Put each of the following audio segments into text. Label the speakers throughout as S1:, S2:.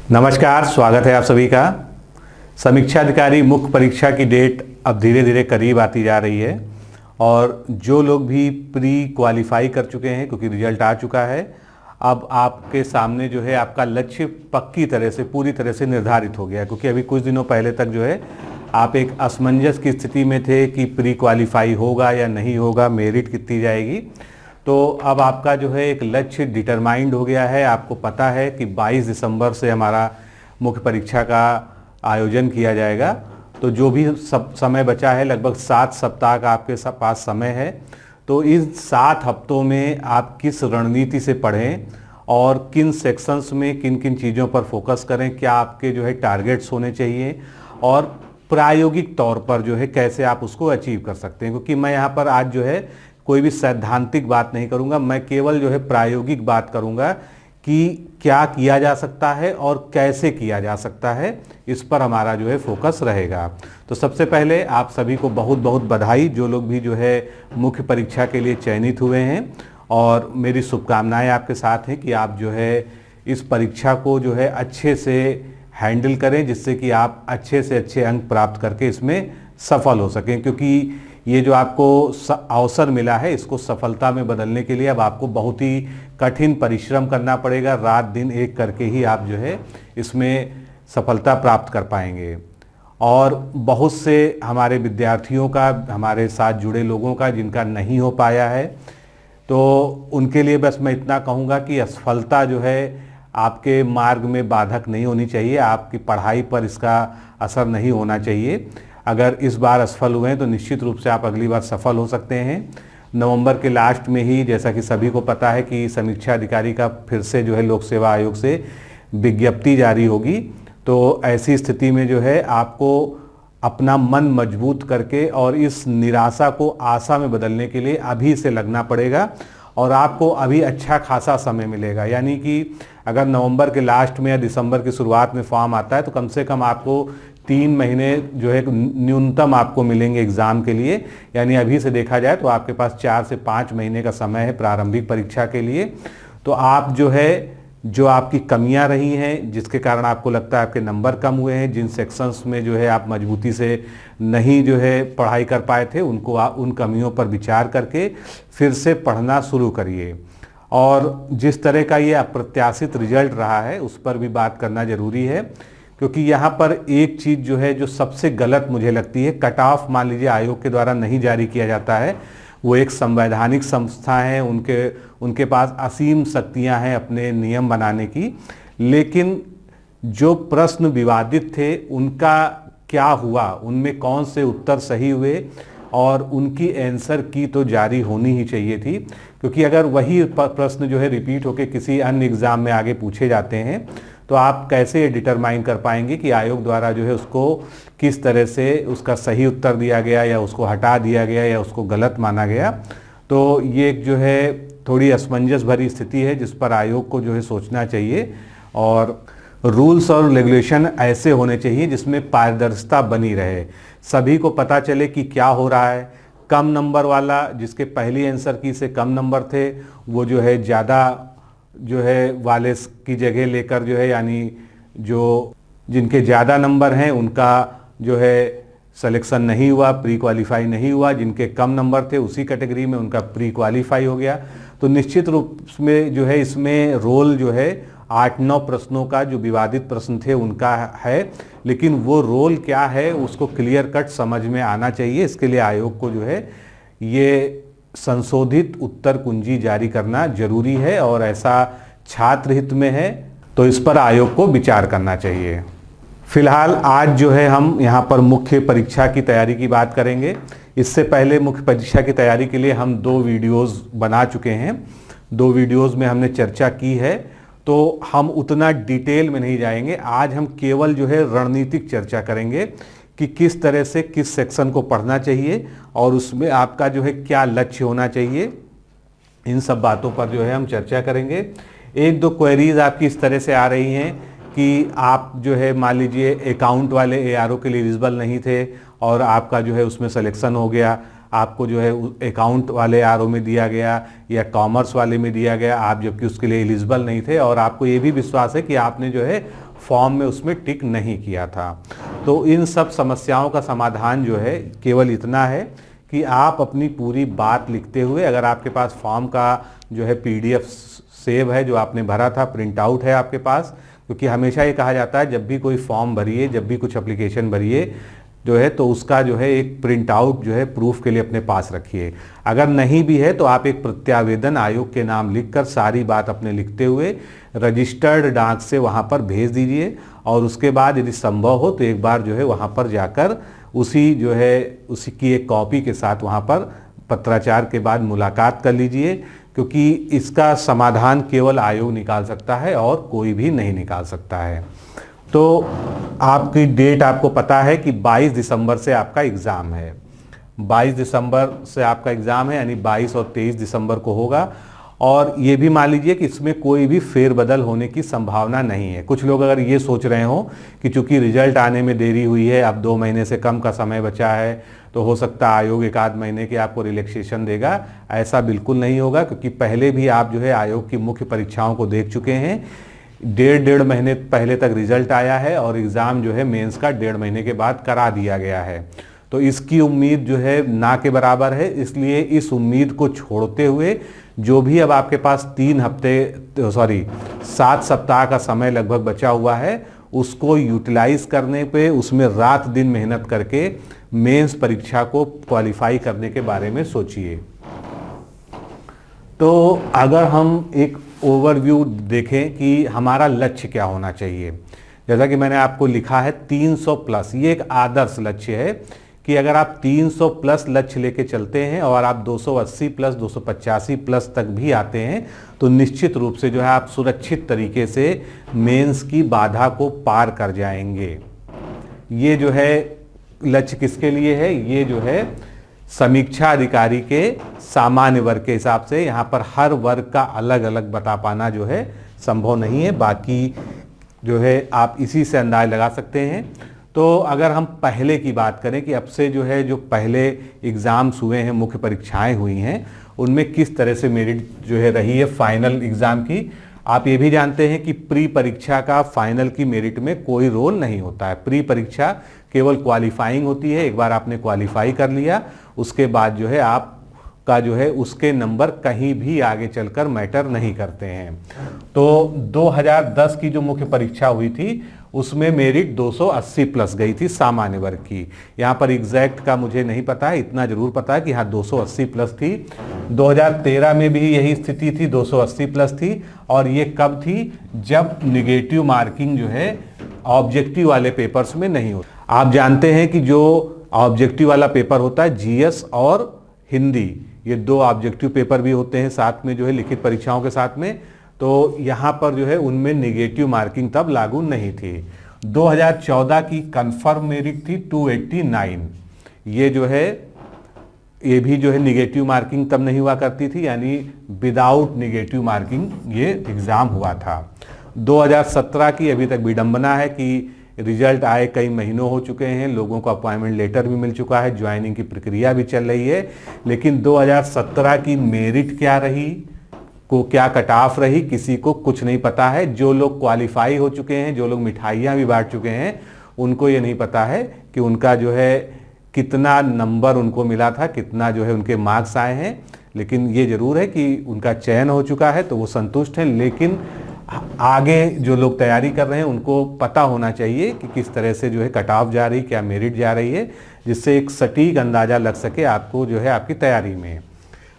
S1: नमस्कार, स्वागत है आप सभी का। समीक्षा अधिकारी मुख्य परीक्षा की डेट अब धीरे धीरे करीब आती जा रही है और जो लोग भी प्री क्वालिफाई कर चुके हैं क्योंकि रिजल्ट आ चुका है, अब आपके सामने जो है आपका लक्ष्य पक्की तरह से पूरी तरह से निर्धारित हो गया है। क्योंकि अभी कुछ दिनों पहले तक जो है आप एक असमंजस की स्थिति में थे कि प्री क्वालिफाई होगा या नहीं होगा, मेरिट कितनी जाएगी। तो अब आपका जो है एक लक्ष्य डिटरमाइंड हो गया है। आपको पता है कि 22 दिसंबर से हमारा मुख्य परीक्षा का आयोजन किया जाएगा। तो जो भी समय बचा है, लगभग 7 सप्ताह का आपके पास समय है। तो इन 7 हफ्तों में आप किस रणनीति से पढ़ें और किन सेक्शंस में किन किन चीज़ों पर फोकस करें, क्या आपके जो है टारगेट्स होने चाहिए और प्रायोगिक तौर पर जो है कैसे आप उसको अचीव कर सकते हैं। क्योंकि मैं यहाँ पर आज जो है कोई भी सैद्धांतिक बात नहीं करूंगा, मैं केवल जो है प्रायोगिक बात करूंगा कि क्या किया जा सकता है और कैसे किया जा सकता है, इस पर हमारा जो है फोकस रहेगा। तो सबसे पहले आप सभी को बहुत बहुत बधाई, जो लोग भी जो है मुख्य परीक्षा के लिए चयनित हुए हैं, और मेरी शुभकामनाएं आपके साथ हैं कि आप जो है इस परीक्षा को जो है अच्छे से हैंडल करें, जिससे कि आप अच्छे से अच्छे अंक प्राप्त करके इसमें सफल हो सकें। क्योंकि ये जो आपको अवसर मिला है, इसको सफलता में बदलने के लिए अब आपको बहुत ही कठिन परिश्रम करना पड़ेगा। रात दिन एक करके ही आप जो है इसमें सफलता प्राप्त कर पाएंगे। और बहुत से हमारे विद्यार्थियों का, हमारे साथ जुड़े लोगों का जिनका नहीं हो पाया है, तो उनके लिए बस मैं इतना कहूँगा कि असफलता जो है आपके मार्ग में बाधक नहीं होनी चाहिए, आपकी पढ़ाई पर इसका असर नहीं होना चाहिए। अगर इस बार असफल हुए हैं तो निश्चित रूप से आप अगली बार सफल हो सकते हैं। नवंबर के लास्ट में ही, जैसा कि सभी को पता है, कि समीक्षा अधिकारी का फिर से जो है लोक सेवा आयोग से विज्ञप्ति जारी होगी। तो ऐसी स्थिति में जो है आपको अपना मन मजबूत करके और इस निराशा को आशा में बदलने के लिए अभी से लगना पड़ेगा और आपको अभी अच्छा खासा समय मिलेगा। यानी कि अगर नवंबर के लास्ट में या दिसंबर की शुरुआत में फॉर्म आता है तो कम से कम आपको 3 महीने जो है न्यूनतम आपको मिलेंगे एग्ज़ाम के लिए। यानी अभी से देखा जाए तो आपके पास 4 से 5 महीने का समय है प्रारंभिक परीक्षा के लिए। तो आप जो है, जो आपकी कमियां रही हैं, जिसके कारण आपको लगता है आपके नंबर कम हुए हैं, जिन सेक्शंस में जो है आप मजबूती से नहीं जो है पढ़ाई कर पाए थे, उनको उन कमियों पर विचार करके फिर से पढ़ना शुरू करिए। और जिस तरह का ये अप्रत्याशित रिजल्ट रहा है उस पर भी बात करना ज़रूरी है। क्योंकि यहाँ पर एक चीज़ जो है जो सबसे गलत मुझे लगती है, कट ऑफ मान लीजिए आयोग के द्वारा नहीं जारी किया जाता है। वो एक संवैधानिक संस्था है, उनके पास असीम शक्तियाँ हैं अपने नियम बनाने की, लेकिन जो प्रश्न विवादित थे उनका क्या हुआ, उनमें कौन से उत्तर सही हुए और उनकी आंसर की तो जारी होनी ही चाहिए थी। क्योंकि अगर वही प्रश्न जो है रिपीट होकर किसी अन्य एग्ज़ाम में आगे पूछे जाते हैं तो आप कैसे डिटरमाइन कर पाएंगे कि आयोग द्वारा जो है उसको किस तरह से उसका सही उत्तर दिया गया या उसको हटा दिया गया या उसको गलत माना गया। तो ये जो है थोड़ी असमंजस भरी स्थिति है जिस पर आयोग को जो है सोचना चाहिए। और रूल्स और रेगुलेशन ऐसे होने चाहिए जिसमें पारदर्शिता बनी रहे, सभी को पता चले कि क्या हो रहा है। कम नंबर वाला, जिसके पहली आंसर की से कम नंबर थे, वो जो है ज़्यादा जो है वाले की जगह लेकर जो है, यानी जो जिनके ज़्यादा नंबर हैं उनका जो है सिलेक्शन नहीं हुआ, प्री क्वालिफाई नहीं हुआ। जिनके कम नंबर थे उसी कैटेगरी में उनका प्री क्वालिफाई हो गया। तो निश्चित रूप में जो है इसमें रोल जो है 8-9 प्रश्नों का जो विवादित प्रश्न थे उनका है, लेकिन वो रोल क्या है उसको क्लियर कट समझ में आना चाहिए। इसके लिए आयोग को जो है ये संशोधित उत्तर कुंजी जारी करना जरूरी है और ऐसा छात्र हित में है, तो इस पर आयोग को विचार करना चाहिए। फिलहाल आज जो है हम यहाँ पर मुख्य परीक्षा की तैयारी की बात करेंगे। इससे पहले मुख्य परीक्षा की तैयारी के लिए हम 2 वीडियोस बना चुके हैं। 2 वीडियोस में हमने चर्चा की है, तो हम उतना डिटेल में नहीं जाएंगे। आज हम केवल जो है रणनीतिक चर्चा करेंगे कि किस तरह से किस सेक्शन को पढ़ना चाहिए और उसमें आपका जो है क्या लक्ष्य होना चाहिए। इन सब बातों पर जो है हम चर्चा करेंगे। 1-2 क्वेरीज आपकी इस तरह से आ रही हैं कि आप जो है मान लीजिए अकाउंट वाले एआरओ के लिए एलिजिबल नहीं थे और आपका जो है उसमें सिलेक्शन हो गया, आपको जो है अकाउंट वाले आरओ में दिया गया या कॉमर्स वाले में दिया गया, आप जबकि उसके लिए एलिजिबल नहीं थे और आपको ये भी विश्वास है कि आपने जो है फॉर्म में उसमें टिक नहीं किया था। तो इन सब समस्याओं का समाधान जो है केवल इतना है कि आप अपनी पूरी बात लिखते हुए, अगर आपके पास फॉर्म का जो है PDF सेव है, जो आपने भरा था, प्रिंट आउट है आपके पास, क्योंकि हमेशा ये कहा जाता है जब भी कोई फॉर्म भरिए, जब भी कुछ एप्लीकेशन भरिए जो है, तो उसका जो है एक प्रिंट आउट जो है प्रूफ के लिए अपने पास रखिए। अगर नहीं भी है तो आप एक प्रत्यावेदन आयोग के नाम लिखकर सारी बात अपने लिखते हुए रजिस्टर्ड डाक से वहाँ पर भेज दीजिए, और उसके बाद यदि संभव हो तो एक बार जो है वहाँ पर जाकर उसी की एक कॉपी के साथ वहाँ पर पत्राचार के बाद मुलाकात कर लीजिए, क्योंकि इसका समाधान केवल आयोग निकाल सकता है और कोई भी नहीं निकाल सकता है। तो आपकी डेट आपको पता है कि 22 दिसंबर से आपका एग्ज़ाम है। 22 दिसंबर से आपका एग्ज़ाम है, यानी 22 और 23 दिसंबर को होगा। और ये भी मान लीजिए कि इसमें कोई भी फेरबदल होने की संभावना नहीं है। कुछ लोग अगर ये सोच रहे हो कि चूंकि रिजल्ट आने में देरी हुई है, अब 2 महीने से कम का समय बचा है, तो हो सकता है आयोग 1 आध महीने की आपको रिलैक्सेशन देगा, ऐसा बिल्कुल नहीं होगा, क्योंकि पहले भी आप जो है आयोग की मुख्य परीक्षाओं को देख चुके हैं। 1.5 महीने पहले तक रिजल्ट आया है और एग्ज़ाम जो है मेंस का 1.5 महीने के बाद करा दिया गया है। तो इसकी उम्मीद जो है ना के बराबर है। इसलिए इस उम्मीद को छोड़ते हुए जो भी अब आपके पास 7 सप्ताह का समय लगभग बचा हुआ है, उसको यूटिलाइज करने पे, उसमें रात दिन मेहनत करके मेंस परीक्षा को क्वालिफाई करने के बारे में सोचिए। तो अगर हम एक ओवरव्यू देखें कि हमारा लक्ष्य क्या होना चाहिए, जैसा कि मैंने आपको लिखा है 300 प्लस, ये एक आदर्श लक्ष्य है कि अगर आप 300 प्लस लक्ष्य लेके चलते हैं और आप 280 प्लस 285 प्लस तक भी आते हैं, तो निश्चित रूप से जो है आप सुरक्षित तरीके से मेंस की बाधा को पार कर जाएंगे। ये जो है लक्ष्य किसके लिए है? ये जो है समीक्षा अधिकारी के सामान्य वर्ग के हिसाब से। यहाँ पर हर वर्ग का अलग अलग बता पाना जो है संभव नहीं है, बाकी जो है आप इसी से अंदाज लगा सकते हैं। तो अगर हम पहले की बात करें कि अब से जो पहले एग्ज़ाम्स हुए हैं, मुख्य परीक्षाएं हुई हैं, उनमें किस तरह से मेरिट जो है रही है फाइनल एग्ज़ाम की। आप ये भी जानते हैं कि प्री परीक्षा का फाइनल की मेरिट में कोई रोल नहीं होता है। प्री परीक्षा केवल क्वालिफाइंग होती है। एक बार आपने क्वालिफाई कर लिया, उसके बाद जो है आपका जो है उसके नंबर कहीं भी आगे चलकर मैटर नहीं करते हैं। तो 2010 की जो मुख्य परीक्षा हुई थी उसमें मेरिट 280 प्लस गई थी सामान्य वर्ग की। यहाँ पर एग्जैक्ट का मुझे नहीं पता है, इतना जरूर पता है कि हाँ 280 प्लस थी। 2013 में भी यही स्थिति थी, 280 प्लस थी। और ये कब थी? जब निगेटिव मार्किंग जो है ऑब्जेक्टिव वाले पेपर्स में नहीं होती। आप जानते हैं कि जो ऑब्जेक्टिव वाला पेपर होता है जीएस और हिंदी, ये 2 ऑब्जेक्टिव पेपर भी होते हैं साथ में जो है लिखित परीक्षाओं के साथ में। तो यहाँ पर जो है उनमें निगेटिव मार्किंग तब लागू नहीं थी। 2014 की कंफर्म मेरिट थी 289। ये जो है ये भी जो है निगेटिव मार्किंग तब नहीं हुआ करती थी, यानी विदाउट निगेटिव मार्किंग ये एग्ज़ाम हुआ था। 2017 की अभी तक विडंबना है कि रिजल्ट आए कई महीनों हो चुके हैं, लोगों को अपॉइंटमेंट लेटर भी मिल चुका है, ज्वाइनिंग की प्रक्रिया भी चल रही है, लेकिन 2017 की मेरिट क्या रही, को क्या कट ऑफ रही, किसी को कुछ नहीं पता है। जो लोग क्वालिफाई हो चुके हैं, जो लोग मिठाइयाँ भी बांट चुके हैं, उनको ये नहीं पता है कि उनका जो है कितना नंबर उनको मिला था, कितना जो है उनके मार्क्स आए हैं। लेकिन ये जरूर है कि उनका चयन हो चुका है तो वो संतुष्ट हैं। लेकिन आगे जो लोग तैयारी कर रहे हैं उनको पता होना चाहिए कि किस तरह से जो है कट ऑफ जा रही, क्या मेरिट जा रही है, जिससे एक सटीक अंदाज़ा लग सके आपको जो है आपकी तैयारी में।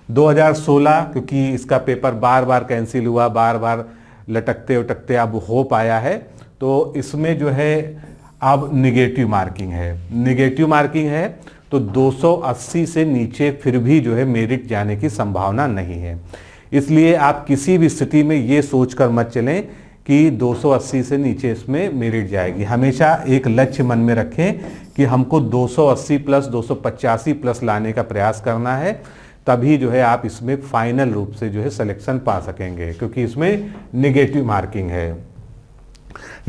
S1: 2016 क्योंकि इसका पेपर बार बार कैंसिल हुआ, बार बार लटकते उटकते अब हो पाया है, तो इसमें जो है अब निगेटिव मार्किंग है। निगेटिव मार्किंग है तो 280 से नीचे फिर भी जो है मेरिट जाने की संभावना नहीं है। इसलिए आप किसी भी स्थिति में ये सोचकर मत चलें कि 280 से नीचे इसमें मेरिट जाएगी। हमेशा एक लक्ष्य मन में रखें कि हमको 280 प्लस 285 प्लस लाने का प्रयास करना है, तभी जो है आप इसमें फाइनल रूप से जो है सिलेक्शन पा सकेंगे, क्योंकि इसमें निगेटिव मार्किंग है।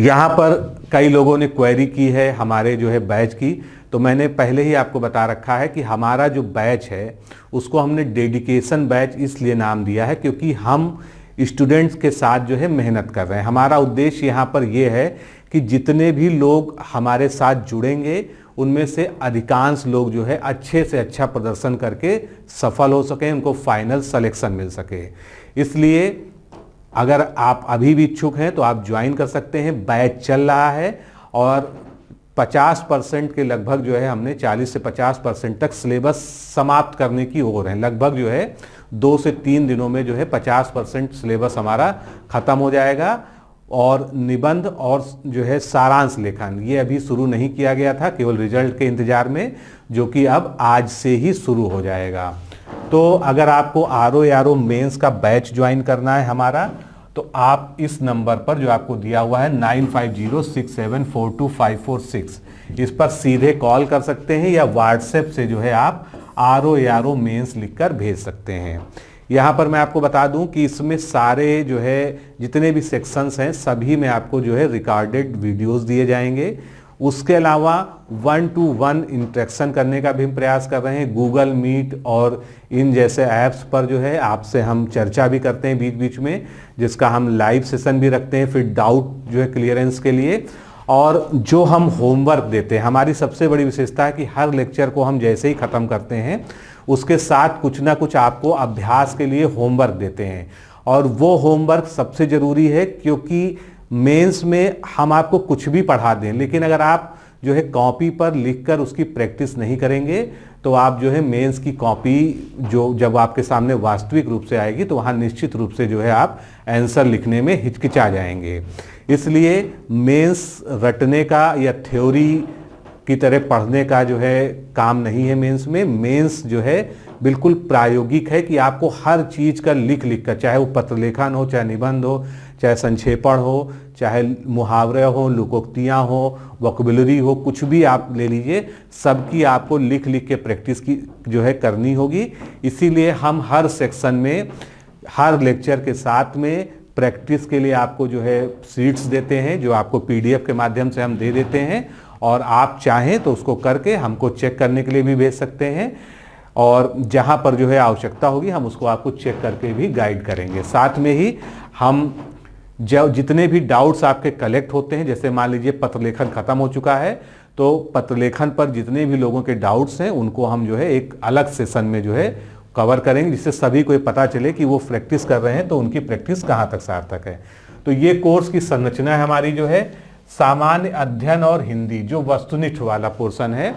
S1: यहाँ पर कई लोगों ने क्वेरी की है हमारे जो है बैच की, तो मैंने पहले ही आपको बता रखा है कि हमारा जो बैच है उसको हमने डेडिकेशन बैच इसलिए नाम दिया है क्योंकि हम स्टूडेंट्स के साथ जो है मेहनत कर रहे हैं। हमारा उद्देश्य यहाँ पर यह है कि जितने भी लोग हमारे साथ जुड़ेंगे उनमें से अधिकांश लोग जो है अच्छे से अच्छा प्रदर्शन करके सफल हो सकें, उनको फाइनल सिलेक्शन मिल सके। इसलिए अगर आप अभी भी इच्छुक हैं तो आप ज्वाइन कर सकते हैं। बैच चल रहा है और 50% के लगभग जो है हमने 40 से 50% तक सिलेबस समाप्त करने की ओर है। लगभग जो है 2 से 3 दिनों में जो है 50% सिलेबस हमारा खत्म हो जाएगा। और निबंध और जो है सारांश लेखन ये अभी शुरू नहीं किया गया था, केवल रिजल्ट के इंतजार में, जो कि अब आज से ही शुरू हो जाएगा। तो अगर आपको RO मेंस का बैच ज्वाइन करना है हमारा, तो आप इस नंबर पर जो आपको दिया हुआ है 9506742546 इस पर सीधे कॉल कर सकते हैं या व्हाट्सएप से जो है आप RO मेंस लिखकर भेज सकते हैं। यहाँ पर मैं आपको बता दूं कि इसमें सारे जो है जितने भी सेक्शंस हैं सभी में आपको जो है रिकॉर्डेड वीडियोस दिए जाएंगे। उसके अलावा 1-to-1 इंटरेक्शन करने का भी हम प्रयास कर रहे हैं। गूगल मीट और इन जैसे ऐप्स पर जो है आपसे हम चर्चा भी करते हैं बीच बीच में, जिसका हम लाइव सेशन भी रखते हैं फिर डाउट जो है क्लियरेंस के लिए। और जो हम होमवर्क देते हैं, हमारी सबसे बड़ी विशेषता है कि हर लेक्चर को हम जैसे ही ख़त्म करते हैं उसके साथ कुछ ना कुछ आपको अभ्यास के लिए होमवर्क देते हैं। और वो होमवर्क सबसे ज़रूरी है, क्योंकि मेंस में हम आपको कुछ भी पढ़ा दें, लेकिन अगर आप जो है कॉपी पर लिखकर उसकी प्रैक्टिस नहीं करेंगे तो आप जो है मेंस की कॉपी जो जब आपके सामने वास्तविक रूप से आएगी तो वहाँ निश्चित रूप से जो है आप आंसर लिखने में हिचकिचा जाएंगे। इसलिए मेंस रटने का या थ्योरी की तरह पढ़ने का जो है काम नहीं है मेंस में। मेंस जो है बिल्कुल प्रायोगिक है कि आपको हर चीज़ का लिख कर, चाहे वो पत्र लेखन हो, चाहे निबंध हो, चाहे संक्षेपण हो, चाहे मुहावरे हो, लोकोक्तियाँ हो, वोकैबुलरी हो, कुछ भी आप ले लीजिए, सबकी आपको लिख के प्रैक्टिस की जो है करनी होगी। इसीलिए हम हर सेक्शन में हर लेक्चर के साथ में प्रैक्टिस के लिए आपको जो है शीट्स देते हैं, जो आपको PDF के माध्यम से हम दे देते हैं। और आप चाहें तो उसको करके हमको चेक करने के लिए भी भेज सकते हैं, और जहां पर जो है आवश्यकता होगी हम उसको आपको चेक करके भी गाइड करेंगे। साथ में ही हम जितने भी डाउट्स आपके कलेक्ट होते हैं, जैसे मान लीजिए पत्र लेखन खत्म हो चुका है, तो पत्र लेखन पर जितने भी लोगों के डाउट्स हैं उनको हम जो है एक अलग सेशन में जो है कवर करेंगे, जिससे सभी को पता चले कि वो प्रैक्टिस कर रहे हैं तो उनकी प्रैक्टिस कहाँ तक सार्थक है। तो ये कोर्स की संरचना है हमारी जो है सामान्य अध्ययन और हिंदी, जो वस्तुनिष्ठ वाला पोर्शन है।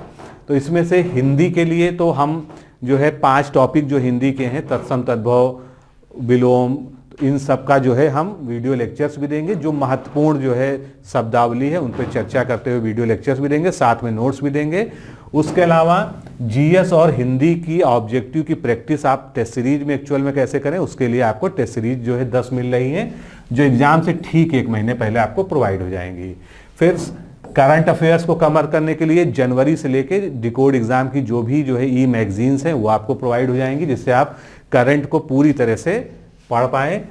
S1: तो इसमें से हिंदी के लिए तो हम जो है 5 टॉपिक जो हिंदी के हैं, तत्सम, तद्भव, विलोम, इन सब का जो है हम वीडियो लेक्चर्स भी देंगे। जो महत्वपूर्ण जो है शब्दावली है उन पर चर्चा करते हुए वीडियो लेक्चर्स भी देंगे, साथ में नोट्स भी देंगे। उसके अलावा GS और हिंदी की ऑब्जेक्टिव की प्रैक्टिस आप टेस्ट सीरीज में एक्चुअल में कैसे करें, उसके लिए आपको टेस्ट सीरीज जो है 10 मिल रही हैं, जो एग्जाम से ठीक 1 महीने पहले आपको प्रोवाइड हो जाएंगी। फिर करंट अफेयर्स को कवर करने के लिए जनवरी से लेके डिकोड एग्जाम की जो भी जो है मैगजीन्स हैं वो आपको प्रोवाइड हो जाएंगी, जिससे आप करंट को पूरी तरह से पढ़ पाएँ।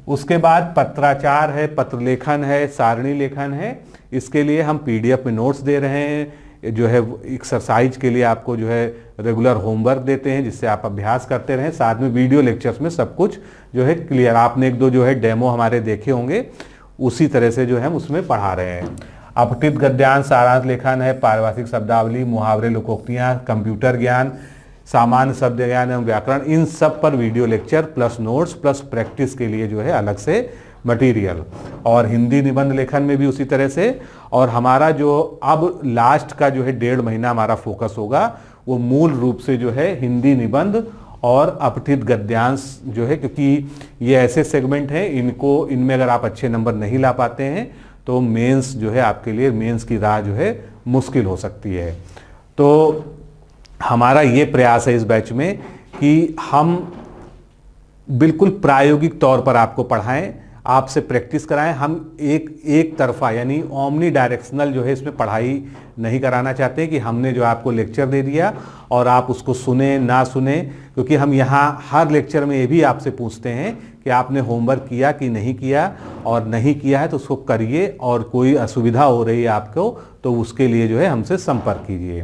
S1: उसके बाद पत्राचार है, पत्र लेखन है, सारणी लेखन है, इसके लिए हम PDF में नोट्स दे रहे हैं। जो है एक्सरसाइज के लिए आपको जो है रेगुलर होमवर्क देते हैं, जिससे आप अभ्यास करते रहें। साथ में वीडियो लेक्चर्स में सब कुछ जो है क्लियर, आपने 1-2 जो है डेमो हमारे देखे होंगे, उसी तरह से जो है हम उसमें पढ़ा रहे हैं। अपठित गद्यांश, सारांश लेखन है, पारिभाषिक शब्दावली, मुहावरे, लोकोक्तियाँ, कंप्यूटर ज्ञान, सामान्य शब्द ज्ञान एवं व्याकरण, इन सब पर video lecture plus notes plus practice के लिए जो है अलग से मटेरियल। और हिंदी निबंध लेखन में भी उसी तरह से। और हमारा जो अब लास्ट का जो है 1.5 महीना हमारा फोकस होगा, वो मूल रूप से जो है हिंदी निबंध और अपठित गद्यांश जो है, क्योंकि ये ऐसे सेगमेंट हैं इनमें अगर आप अच्छे नंबर नहीं ला पाते हैं तो मेंस जो है आपके लिए मेंस की राह जो है मुश्किल हो सकती है। तो हमारा ये प्रयास है इस बैच में कि हम बिल्कुल प्रायोगिक तौर पर आपको पढ़ाएं, आपसे प्रैक्टिस कराएं। हम एक तरफा यानी ओमनी डायरेक्शनल जो है इसमें पढ़ाई नहीं कराना चाहते कि हमने जो आपको लेक्चर दे दिया और आप उसको सुने ना सुने, क्योंकि हम यहाँ हर लेक्चर में ये भी आपसे पूछते हैं कि आपने होमवर्क किया कि नहीं किया, और नहीं किया है तो उसको करिए, और कोई असुविधा हो रही है आपको तो उसके लिए जो है हमसे संपर्क कीजिए।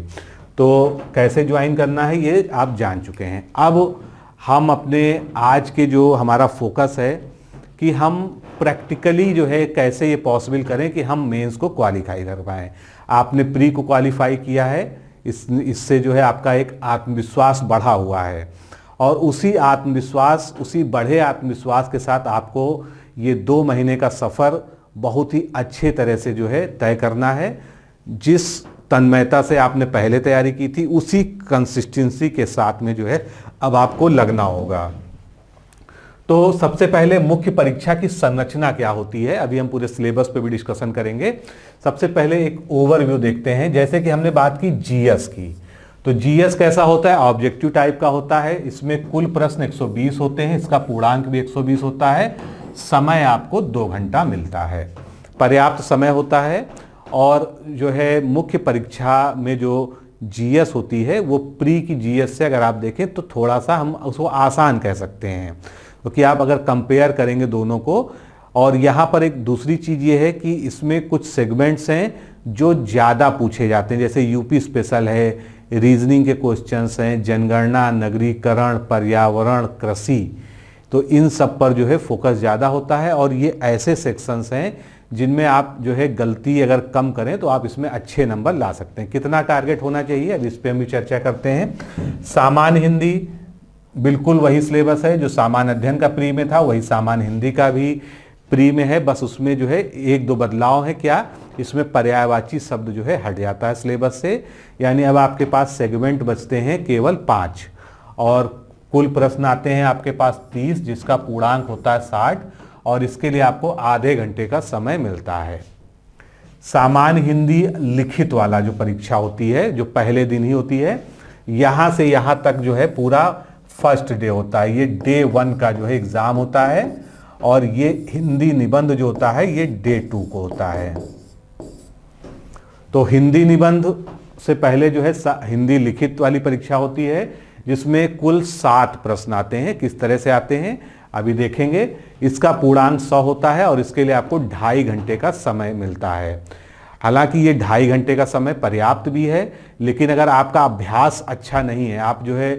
S1: तो कैसे ज्वाइन करना है ये आप जान चुके हैं। अब हम अपने आज के जो हमारा फोकस है कि हम प्रैक्टिकली जो है कैसे ये पॉसिबल करें कि हम मेंस को क्वालिफाई कर पाएँ। आपने प्री को क्वालिफाई किया है, इससे जो है आपका एक आत्मविश्वास बढ़ा हुआ है, और उसी बढ़े आत्मविश्वास के साथ आपको ये 2 महीने का सफ़र बहुत ही अच्छे तरह से जो है तय करना है। जिस तन्मयता से आपने पहले तैयारी की थी उसी कंसिस्टेंसी के साथ में जो है अब आपको लगना होगा। तो सबसे पहले मुख्य परीक्षा की संरचना क्या होती है, अभी हम पूरे सिलेबस पे भी डिस्कशन करेंगे। सबसे पहले एक ओवरव्यू देखते हैं। जैसे कि हमने बात की जीएस की, तो जीएस कैसा होता है, ऑब्जेक्टिव टाइप का होता है। इसमें कुल प्रश्न 120 होते हैं, इसका पूर्णांक भी 120 होता है। समय आपको 2 घंटा मिलता है, पर्याप्त समय होता है। और जो है मुख्य परीक्षा में जो जीएस होती है वो प्री की जीएस से अगर आप देखें तो थोड़ा सा हम उसको आसान कह सकते हैं, क्योंकि आप अगर कंपेयर करेंगे दोनों को। और यहाँ पर एक दूसरी चीज़ ये है कि इसमें कुछ सेगमेंट्स हैं जो ज़्यादा पूछे जाते हैं, जैसे यूपी स्पेशल है, रीजनिंग के क्वेश्चंस हैं, जनगणना, नगरीकरण, पर्यावरण, कृषि, तो इन सब पर जो है फोकस ज़्यादा होता है। और ये ऐसे सेक्शंस हैं जिनमें आप जो है गलती अगर कम करें तो आप इसमें अच्छे नंबर ला सकते हैं। कितना टारगेट होना चाहिए, अब इस पर हम भी चर्चा करते हैं। सामान्य हिंदी बिल्कुल वही सिलेबस है जो सामान्य अध्ययन का प्री में था, वही सामान्य हिंदी का भी प्री में है, बस उसमें जो है 1-2 बदलाव है। क्या, इसमें पर्यायवाची शब्द जो है हट जाता है सिलेबस से, यानी अब आपके पास सेगमेंट बचते हैं केवल 5, और कुल प्रश्न आते हैं आपके पास 30, जिसका पूर्णांक होता है 60, और इसके लिए आपको आधे घंटे का समय मिलता है। सामान्य हिंदी लिखित वाला जो परीक्षा होती है, जो पहले दिन ही होती है, यहाँ से यहाँ तक जो है पूरा फर्स्ट डे होता है, ये डे 1 का जो है एग्जाम होता है। और ये हिंदी निबंध जो होता है ये डे 2 को होता है। तो हिंदी निबंध से पहले जो है हिंदी लिखित वाली परीक्षा होती है, जिसमें कुल 60 प्रश्न आते हैं। किस तरह से आते हैं अभी देखेंगे। इसका पूर्णांक 100 होता है और इसके लिए आपको 2.5 घंटे का समय मिलता है। हालांकि ये 2.5 घंटे का समय पर्याप्त भी है, लेकिन अगर आपका अभ्यास अच्छा नहीं है, आप जो है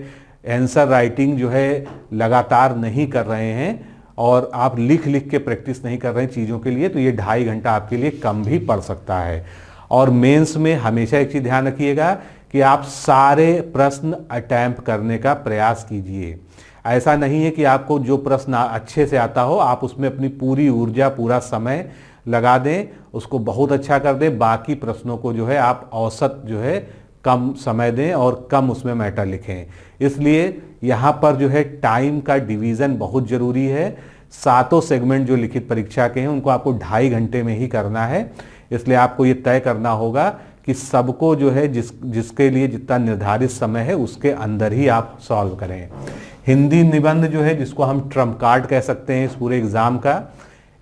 S1: आंसर राइटिंग जो है लगातार नहीं कर रहे हैं और आप लिख लिख के प्रैक्टिस नहीं कर रहे हैं चीज़ों के लिए, तो ये 2.5 घंटा आपके लिए कम भी पड़ सकता है। और मेंस में हमेशा एक चीज़ ध्यान रखिएगा कि आप सारे प्रश्न अटेम्प्ट करने का प्रयास कीजिए। ऐसा नहीं है कि आपको जो प्रश्न अच्छे से आता हो आप उसमें अपनी पूरी ऊर्जा, पूरा समय लगा दें, उसको बहुत अच्छा कर दें, बाकी प्रश्नों को जो है आप औसत जो है कम समय दें और कम उसमें मैटर लिखें। इसलिए यहाँ पर जो है टाइम का डिवीज़न बहुत ज़रूरी है। 7 सेगमेंट जो लिखित परीक्षा के हैं उनको आपको 2.5 घंटे में ही करना है। इसलिए आपको ये तय करना होगा कि सबको जो है जिसके लिए जितना निर्धारित समय है उसके अंदर ही आप सॉल्व करें। हिंदी निबंध जो है, जिसको हम ट्रम्प कार्ड कह सकते हैं इस पूरे एग्ज़ाम का,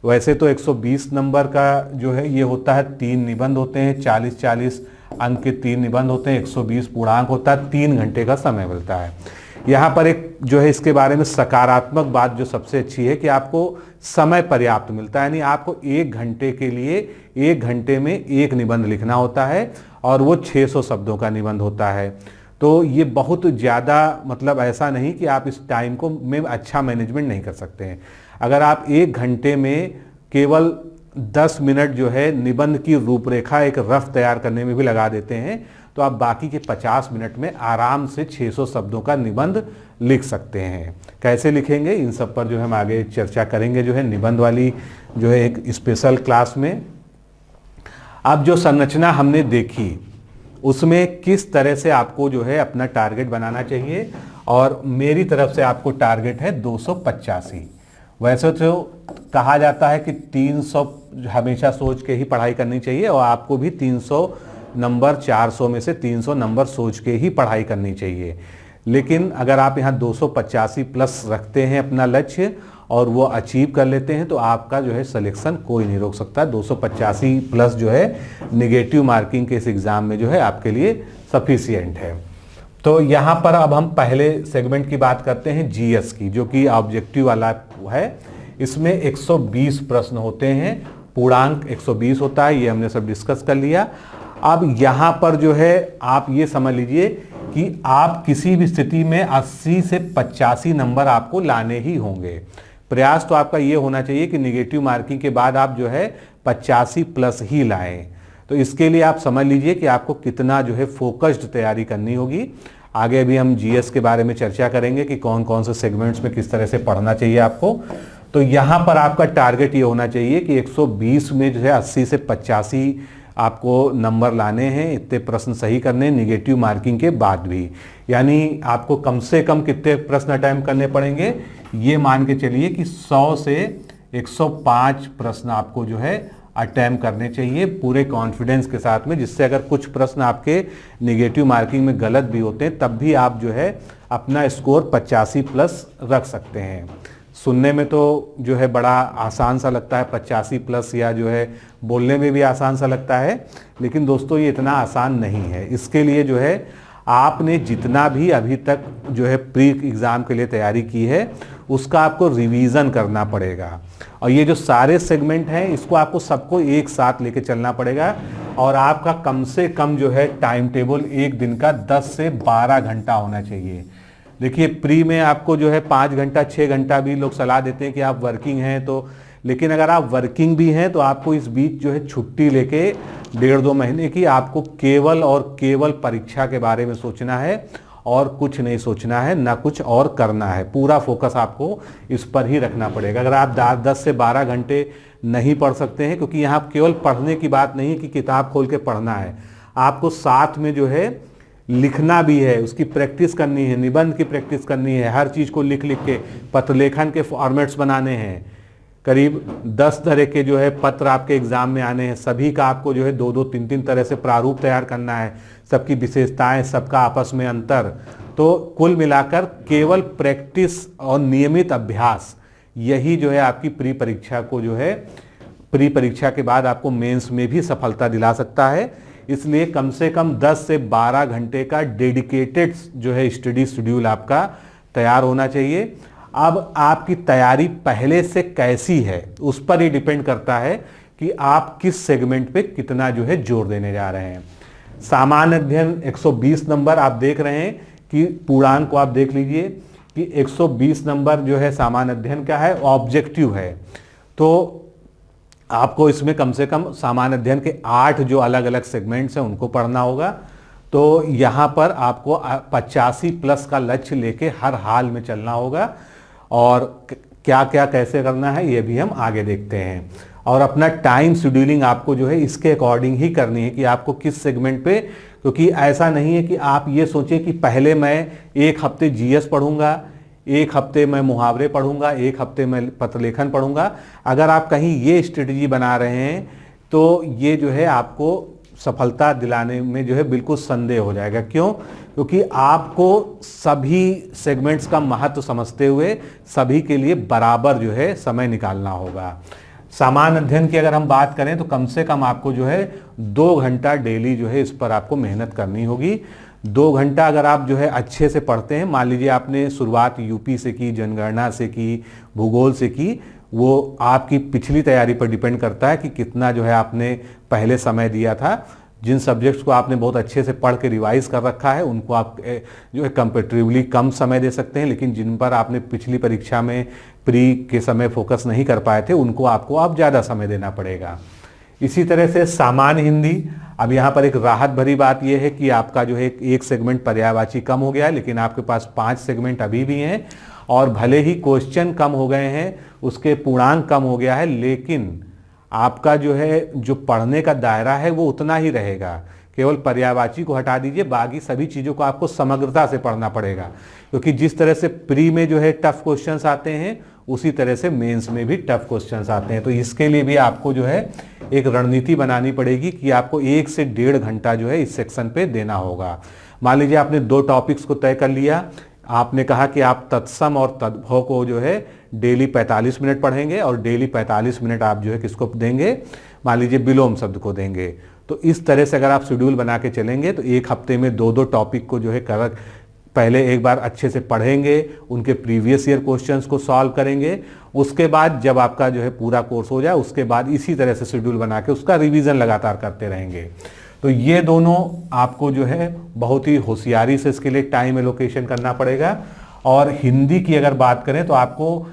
S1: वैसे तो 120 नंबर का जो है ये होता है, 3 निबंध होते हैं, 40-40 अंक के 3 निबंध होते हैं, 120 पूर्णांक होता है, 3 घंटे का समय मिलता है। यहाँ पर एक जो है इसके बारे में सकारात्मक बात जो सबसे अच्छी है कि आपको समय पर्याप्त मिलता है, यानी आपको 1 घंटे के लिए 1 घंटे में 1 निबंध लिखना होता है और वो 600 शब्दों का निबंध होता है। तो ये बहुत ज़्यादा, मतलब ऐसा नहीं कि आप इस टाइम को में अच्छा मैनेजमेंट नहीं कर सकते हैं। अगर आप 1 घंटे में केवल 10 मिनट जो है निबंध की रूपरेखा, एक रफ तैयार करने में भी लगा देते हैं, तो आप बाकी के 50 मिनट में आराम से 600 शब्दों का निबंध लिख सकते हैं। कैसे लिखेंगे इन सब पर जो है हम आगे चर्चा करेंगे, जो है निबंध वाली जो है एक स्पेशल क्लास में। अब जो संरचना हमने देखी उसमें किस तरह से आपको जो है अपना टारगेट बनाना चाहिए, और मेरी तरफ से आपको टारगेट है 285। वैसे तो कहा जाता है कि 300 हमेशा सोच के ही पढ़ाई करनी चाहिए, और आपको भी 300 नंबर, 400 में से 300 नंबर सोच के ही पढ़ाई करनी चाहिए। लेकिन अगर आप यहाँ 285 प्लस रखते हैं अपना लक्ष्य और वो अचीव कर लेते हैं तो आपका जो है सिलेक्शन कोई नहीं रोक सकता। 285 प्लस जो है नेगेटिव मार्किंग के इस एग्ज़ाम में जो है आपके लिए सफिशिएंट है। तो यहाँ पर अब हम पहले सेगमेंट की बात करते हैं जीएस की, जो कि ऑब्जेक्टिव वाला है। इसमें 120 प्रश्न होते हैं, पूर्णांक 120 होता है, ये हमने सब डिस्कस कर लिया। अब यहाँ पर जो है आप ये समझ लीजिए कि आप किसी भी स्थिति में 80 से 85 नंबर आपको लाने ही होंगे। प्रयास तो आपका ये होना चाहिए कि निगेटिव मार्किंग के बाद आप जो है 85+ ही लाएं। तो इसके लिए आप समझ लीजिए कि आपको कितना जो है फोकस्ड तैयारी करनी होगी। आगे अभी हम जीएस के बारे में चर्चा करेंगे कि कौन कौन से सेगमेंट्स में किस तरह से पढ़ना चाहिए आपको। तो यहाँ पर आपका टारगेट ये होना चाहिए कि 120 में जो है 80 से 85 आपको नंबर लाने हैं, इतने प्रश्न सही करने निगेटिव मार्किंग के बाद भी। यानी आपको कम से कम कितने प्रश्न अटेम्प्ट करने पड़ेंगे, ये मान के चलिए कि 100 से 105 प्रश्न आपको जो है अटेम्प्ट करने चाहिए पूरे कॉन्फिडेंस के साथ में, जिससे अगर कुछ प्रश्न आपके निगेटिव मार्किंग में गलत भी होते हैं तब भी आप जो है अपना स्कोर 85+ रख सकते हैं। सुनने में तो जो है बड़ा आसान सा लगता है 85+, या जो है बोलने में भी आसान सा लगता है, लेकिन दोस्तों ये इतना आसान नहीं है। इसके लिए जो है आपने जितना भी अभी तक जो है प्री एग्ज़ाम के लिए तैयारी की है उसका आपको रिवीजन करना पड़ेगा, और ये जो सारे सेगमेंट हैं इसको आपको सबको एक साथ लेके चलना पड़ेगा। और आपका कम से कम जो है टाइम टेबल एक दिन का 10 से 12 घंटा होना चाहिए। देखिए प्री में आपको जो है 5 घंटा 6 घंटा भी लोग सलाह देते हैं कि आप वर्किंग हैं तो, लेकिन अगर आप वर्किंग भी हैं तो आपको इस बीच जो है छुट्टी लेके 1.5-2 महीने की आपको केवल और केवल परीक्षा के बारे में सोचना है और कुछ नहीं सोचना है, ना कुछ और करना है। पूरा फोकस आपको इस पर ही रखना पड़ेगा। अगर आप 10 से 12 घंटे नहीं पढ़ सकते हैं, क्योंकि यहाँ केवल पढ़ने की बात नहीं है कि किताब खोल के पढ़ना है, आपको साथ में जो है लिखना भी है, उसकी प्रैक्टिस करनी है, निबंध की प्रैक्टिस करनी है, हर चीज़ को लिख लिख के पत्रलेखन के फॉर्मेट्स बनाने हैं। करीब 10 तरह के जो है पत्र आपके एग्जाम में आने हैं, सभी का आपको जो है 2-2 3-3 तरह से प्रारूप तैयार करना है, सबकी विशेषताएं, सबका आपस में अंतर। तो कुल मिलाकर केवल प्रैक्टिस और नियमित अभ्यास, यही जो है आपकी प्री परीक्षा को जो है प्री परीक्षा के बाद आपको मेंस में भी सफलता दिला सकता है। इसलिए कम से कम 10 से 12 घंटे का डेडिकेटेड जो है स्टडी शेड्यूल आपका तैयार होना चाहिए। अब आपकी तैयारी पहले से कैसी है उस पर ही डिपेंड करता है कि आप किस सेगमेंट पे कितना जो है जोर देने जा रहे हैं। सामान्य अध्ययन 120 नंबर आप देख रहे हैं कि पूर्णांक को आप देख लीजिए कि 120 नंबर जो है सामान्य अध्ययन का है, ऑब्जेक्टिव है। तो आपको इसमें कम से कम सामान्य अध्ययन के 8 जो अलग अलग सेगमेंट्स हैं उनको पढ़ना होगा। तो यहाँ पर आपको 85+ का लक्ष्य लेके हर हाल में चलना होगा, और क्या क्या कैसे करना है ये भी हम आगे देखते हैं। और अपना टाइम शेड्यूलिंग आपको जो है इसके अकॉर्डिंग ही करनी है कि आपको किस सेगमेंट पे, क्योंकि ऐसा नहीं है कि आप ये सोचें कि पहले मैं 1 हफ्ते जीएस पढ़ूंगा, 1 हफ्ते मैं मुहावरे पढ़ूंगा, 1 हफ्ते मैं पत्रलेखन पढ़ूंगा। अगर आप कहीं ये स्ट्रेटजी बना रहे हैं तो ये जो है आपको सफलता दिलाने में जो है बिल्कुल संदेह हो जाएगा। क्यों? क्योंकि आपको सभी सेगमेंट्स का महत्व समझते हुए सभी के लिए बराबर जो है समय निकालना होगा। सामान्य अध्ययन की अगर हम बात करें तो कम से कम आपको जो है 2 घंटा डेली जो है इस पर आपको मेहनत करनी होगी। 2 घंटा अगर आप जो है अच्छे से पढ़ते हैं, मान लीजिए आपने शुरुआत यूपी से की, जनगणना से की, भूगोल से की, वो आपकी पिछली तैयारी पर डिपेंड करता है कि कितना जो है आपने पहले समय दिया था। जिन सब्जेक्ट्स को आपने बहुत अच्छे से पढ़ के रिवाइज कर रखा है उनको आप जो है कंपेरेटिवली कम समय दे सकते हैं, लेकिन जिन पर आपने पिछली परीक्षा में प्री के समय फोकस नहीं कर पाए थे उनको आपको अब ज़्यादा समय देना पड़ेगा। इसी तरह से सामान्य हिंदी, अब यहाँ पर एक राहत भरी बात यह है कि आपका जो है एक सेगमेंट पर्यायवाची कम हो गया है, लेकिन आपके पास 5 सेगमेंट अभी भी हैं, और भले ही क्वेश्चन कम हो गए हैं, उसके पूर्णांक कम हो गया है, लेकिन आपका जो है जो पढ़ने का दायरा है वो उतना ही रहेगा। केवल पर्यायवाची को हटा दीजिए, बाकी सभी चीज़ों को आपको समग्रता से पढ़ना पड़ेगा, क्योंकि जिस तरह से प्री में जो है टफ क्वेश्चंस आते हैं उसी तरह से मेंस में भी टफ क्वेश्चंस आते हैं। तो इसके लिए भी आपको जो है एक रणनीति बनानी पड़ेगी कि आपको 1 से 1.5 घंटा जो है इस सेक्शन पे देना होगा। मान लीजिए आपने 2 टॉपिक्स को तय कर लिया, आपने कहा कि आप तत्सम और तद्भव को जो है डेली 45 मिनट पढ़ेंगे, और डेली 45 मिनट आप जो है किसको देंगे, मान लीजिए विलोम शब्द को देंगे। तो इस तरह से अगर आप शेड्यूल बना के चलेंगे तो 1 हफ्ते में 2-2 टॉपिक को जो है पहले एक बार अच्छे से पढ़ेंगे, उनके प्रीवियस ईयर क्वेश्चंस को सॉल्व करेंगे। उसके बाद जब आपका जो है पूरा कोर्स हो जाए उसके बाद इसी तरह से शेड्यूल बना के उसका रिवीजन लगातार करते रहेंगे। तो ये दोनों आपको जो है बहुत ही होशियारी से इसके लिए टाइम एलोकेशन करना पड़ेगा। और हिंदी की अगर बात करें तो आपको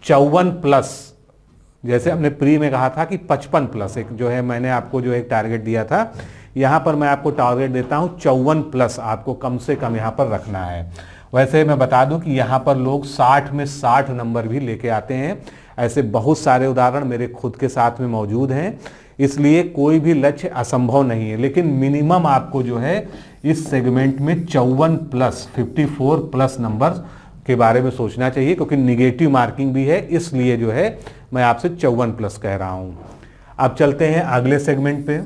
S1: 54 प्लस, जैसे हमने प्री में कहा था कि 55 प्लस एक जो है मैंने आपको जो एक टारगेट दिया था, यहाँ पर मैं आपको टारगेट देता हूँ 54 प्लस आपको कम से कम यहाँ पर रखना है। वैसे मैं बता दूं कि यहाँ पर लोग 60 में 60 नंबर भी लेके आते हैं, ऐसे बहुत सारे उदाहरण मेरे खुद के साथ में मौजूद हैं। इसलिए कोई भी लक्ष्य असंभव नहीं है, लेकिन मिनिमम आपको जो है इस सेगमेंट में 54 प्लस 54 प्लस नंबर के बारे में सोचना चाहिए, क्योंकि निगेटिव मार्किंग भी है, इसलिए जो है मैं आपसे 54 प्लस कह रहा हूं। अब चलते हैं अगले सेगमेंट पे,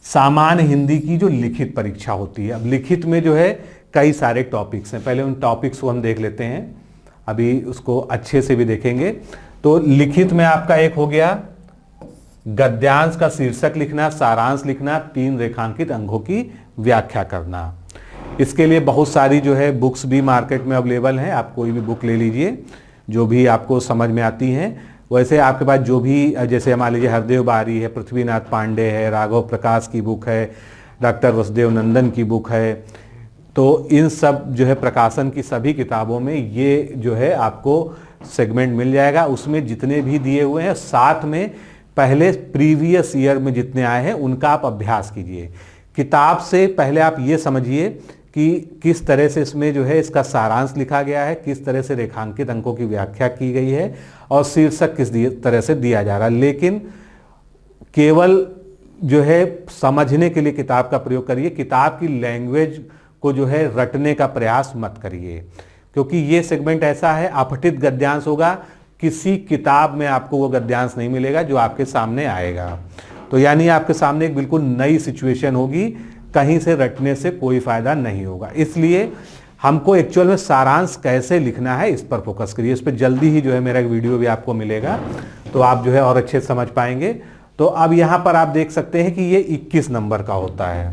S1: सामान्य हिंदी की जो लिखित परीक्षा होती है। अब लिखित में जो है कई सारे टॉपिक्स हैं, पहले उन टॉपिक्स को हम देख लेते हैं, अभी उसको अच्छे से भी देखेंगे। तो लिखित में आपका एक हो गया गद्यांश का शीर्षक लिखना, सारांश लिखना, 3 रेखांकित अंकों की व्याख्या करना। इसके लिए बहुत सारी जो है बुक्स भी मार्केट में अवेलेबल हैं, आप कोई भी बुक ले लीजिए जो भी आपको समझ में आती हैं। वैसे आपके पास जो भी, जैसे मान लीजिए हरदेव बारी है, पृथ्वीनाथ पांडे है, राघव प्रकाश की बुक है, डॉक्टर वसुदेव नंदन की बुक है, तो इन सब जो है प्रकाशन की सभी किताबों में ये जो है आपको सेगमेंट मिल जाएगा। उसमें जितने भी दिए हुए हैं, साथ में पहले प्रीवियस ईयर में जितने आए हैं उनका आप अभ्यास कीजिए। किताब से पहले आप ये समझिए कि किस तरह से इसमें जो है इसका सारांश लिखा गया है, किस तरह से रेखांकित अंकों की व्याख्या की गई है और शीर्षक किस तरह से दिया जा रहा है। लेकिन केवल जो है समझने के लिए किताब का प्रयोग करिए, किताब की लैंग्वेज को जो है रटने का प्रयास मत करिए, क्योंकि ये सेगमेंट ऐसा है अपठित गद्यांश होगा, किसी किताब में आपको वो गद्यांश नहीं मिलेगा जो आपके सामने आएगा। तो यानी आपके सामने एक बिल्कुल नई सिचुएशन होगी, कहीं से रटने से कोई फायदा नहीं होगा। इसलिए हमको एक्चुअल में सारांश कैसे लिखना है इस पर फोकस करिए। इस पर जल्दी ही जो है मेरा एक वीडियो भी आपको मिलेगा, तो आप जो है और अच्छे से समझ पाएंगे। तो अब यहाँ पर आप देख सकते हैं कि ये 21 नंबर का होता है,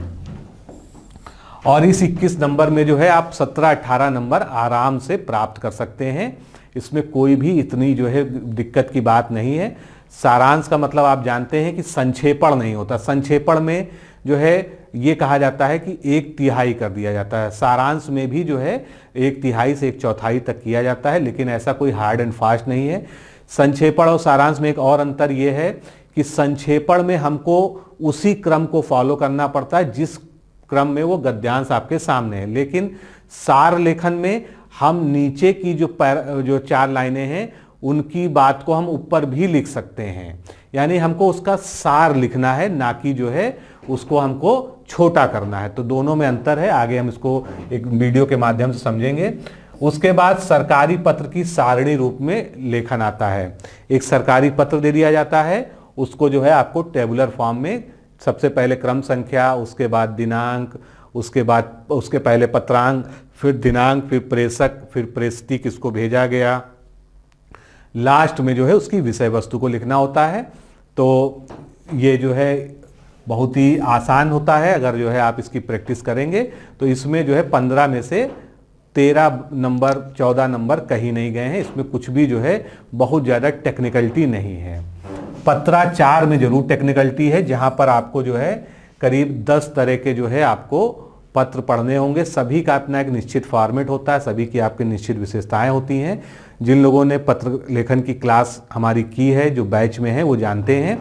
S1: और इस 21 नंबर में जो है आप 17-18 नंबर आराम से प्राप्त कर सकते हैं। इसमें कोई भी इतनी जो है दिक्कत की बात नहीं है। सारांश का मतलब आप जानते हैं कि संक्षेपण नहीं होता। संक्षेपण में जो है ये कहा जाता है कि 1/3 कर दिया जाता है, सारांश में भी जो है 1/3 से 1/4 तक किया जाता है, लेकिन ऐसा कोई हार्ड एंड फास्ट नहीं है। संक्षेपण और सारांश में एक और अंतर ये है कि संक्षेपण में हमको उसी क्रम को फॉलो करना पड़ता है जिस क्रम में वो गद्यांश आपके सामने है, लेकिन सार लेखन में हम नीचे की जो 4 लाइनें हैं उनकी बात को हम ऊपर भी लिख सकते हैं। यानी हमको उसका सार लिखना है, ना कि जो है उसको हमको छोटा करना है। तो दोनों में अंतर है, आगे हम इसको एक वीडियो के माध्यम से समझेंगे। उसके बाद सरकारी पत्र की सारणी रूप में लेखन आता है। एक सरकारी पत्र दे दिया जाता है, उसको जो है आपको टेबुलर फॉर्म में सबसे पहले क्रम संख्या, उसके बाद दिनांक, उसके बाद उसके पहले पत्रांक, फिर दिनांक, फिर प्रेषक, फिर प्रेषित किसको भेजा गया, लास्ट में जो है उसकी विषय वस्तु को लिखना होता है। तो ये जो है बहुत ही आसान होता है, अगर जो है आप इसकी प्रैक्टिस करेंगे तो इसमें जो है 15 में से 13 नंबर 14 नंबर कहीं नहीं गए हैं। इसमें कुछ भी जो है बहुत ज़्यादा टेक्निकलिटी नहीं है। पत्राचार में जरूर टेक्निकलिटी है, जहां पर आपको जो है करीब 10 तरह के जो है आपको पत्र पढ़ने होंगे। सभी का अपना एक निश्चित फॉर्मेट होता है, सभी की आपकी निश्चित विशेषताएं होती हैं। जिन लोगों ने पत्र लेखन की क्लास हमारी की है, जो बैच में है, वो जानते हैं।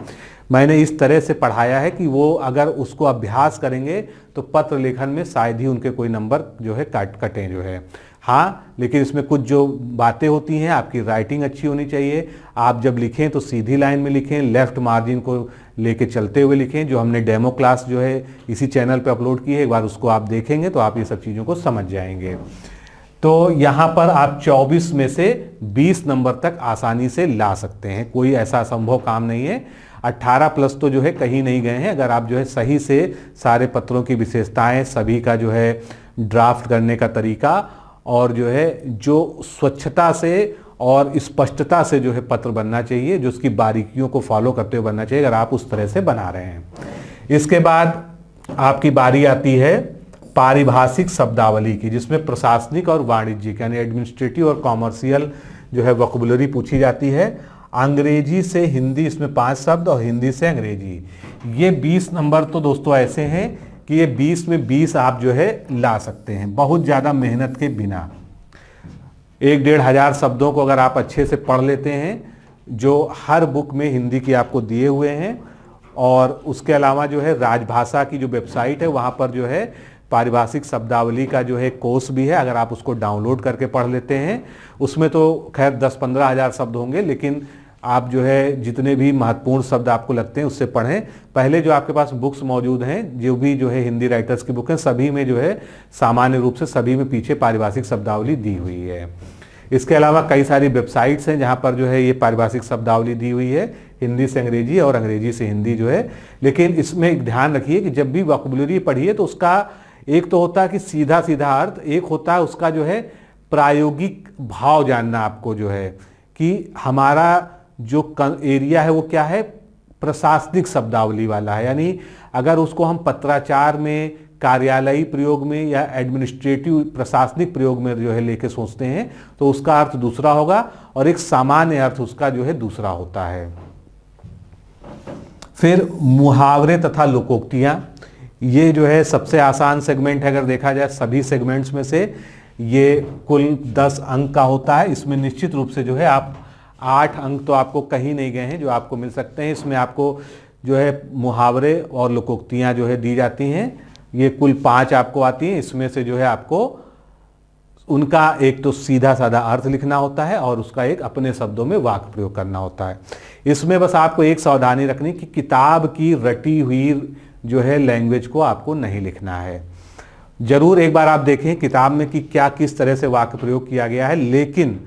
S1: मैंने इस तरह से पढ़ाया है कि वो अगर उसको अभ्यास करेंगे तो पत्र लेखन में शायद ही उनके कोई नंबर जो है कटें जो है। हाँ, लेकिन इसमें कुछ जो बातें होती हैं, आपकी राइटिंग अच्छी होनी चाहिए। आप जब लिखें तो सीधी लाइन में लिखें, लेफ्ट मार्जिन को लेके चलते हुए लिखें। जो हमने डेमो क्लास जो है इसी चैनल पे अपलोड की है, एक बार उसको आप देखेंगे तो आप ये सब चीज़ों को समझ जाएंगे। तो यहाँ पर आप 24 में से 20 नंबर तक आसानी से ला सकते हैं, कोई ऐसा असंभव काम नहीं है। 18 प्लस तो जो है कहीं नहीं गए हैं, अगर आप जो है सही से सारे पत्रों की विशेषताएं, सभी का जो है ड्राफ्ट करने का तरीका और जो है जो स्वच्छता से और स्पष्टता से जो है पत्र बनना चाहिए, जो उसकी बारीकियों को फॉलो करते हुए बनना चाहिए, अगर आप उस तरह से बना रहे हैं। इसके बाद आपकी बारी आती है पारिभाषिक शब्दावली की, जिसमें प्रशासनिक और वाणिज्यिक यानी एडमिनिस्ट्रेटिव और कॉमर्शियल जो है वोकैबुलरी पूछी जाती है। अंग्रेजी से हिंदी, इसमें 5 शब्द, और हिंदी से अंग्रेजी। ये 20 नंबर तो दोस्तों ऐसे हैं कि ये 20 में 20 आप जो है ला सकते हैं बहुत ज़्यादा मेहनत के बिना। 1-1,500 शब्दों को अगर आप अच्छे से पढ़ लेते हैं, जो हर बुक में हिंदी की आपको दिए हुए हैं, और उसके अलावा जो है राजभाषा की जो वेबसाइट है वहाँ पर जो है पारिभाषिक शब्दावली का जो है कोर्स भी है, अगर आप उसको डाउनलोड करके पढ़ लेते हैं, उसमें तो खैर 10-15 हज़ार शब्द होंगे, लेकिन आप जो है जितने भी महत्वपूर्ण शब्द आपको लगते हैं उससे पढ़ें। पहले जो आपके पास बुक्स मौजूद हैं, जो भी जो है हिंदी राइटर्स की बुक हैं, सभी में जो है सामान्य रूप से सभी में पीछे पारिभाषिक शब्दावली दी हुई है। इसके अलावा कई सारी वेबसाइट्स हैं जहाँ पर जो है ये पारिभाषिक शब्दावली दी हुई है, हिंदी से अंग्रेजी और अंग्रेजी से हिंदी जो है। लेकिन इसमें एक ध्यान रखिए कि जब भी वोकैबुलरी पढ़िए तो उसका एक तो होता है कि सीधा सीधा अर्थ, एक होता है उसका जो है प्रायोगिक भाव जानना आपको जो है कि हमारा जो एरिया है वो क्या है, प्रशासनिक शब्दावली वाला है। यानी अगर उसको हम पत्राचार में, कार्यालयी प्रयोग में या एडमिनिस्ट्रेटिव प्रशासनिक प्रयोग में जो है लेके सोचते हैं तो उसका अर्थ दूसरा होगा, और एक सामान्य अर्थ उसका जो है दूसरा होता है। फिर मुहावरे तथा लोकोक्तियाँ, ये जो है सबसे आसान सेगमेंट है अगर देखा जाए सभी सेगमेंट्स में से। ये कुल 10 अंक का होता है। इसमें निश्चित रूप से जो है आप 8 अंक तो आपको कहीं नहीं गए हैं जो आपको मिल सकते हैं। इसमें आपको जो है मुहावरे और लोकोक्तियाँ जो है दी जाती हैं, ये कुल 5 आपको आती हैं। इसमें से जो है आपको उनका एक तो सीधा साधा अर्थ लिखना होता है और उसका एक अपने शब्दों में वाक्य प्रयोग करना होता है। इसमें बस आपको एक सावधानी रखनी कि किताब की रटी हुई जो है लैंग्वेज को आपको नहीं लिखना है। जरूर एक बार आप देखें किताब में कि क्या किस तरह से वाक्य प्रयोग किया गया है, लेकिन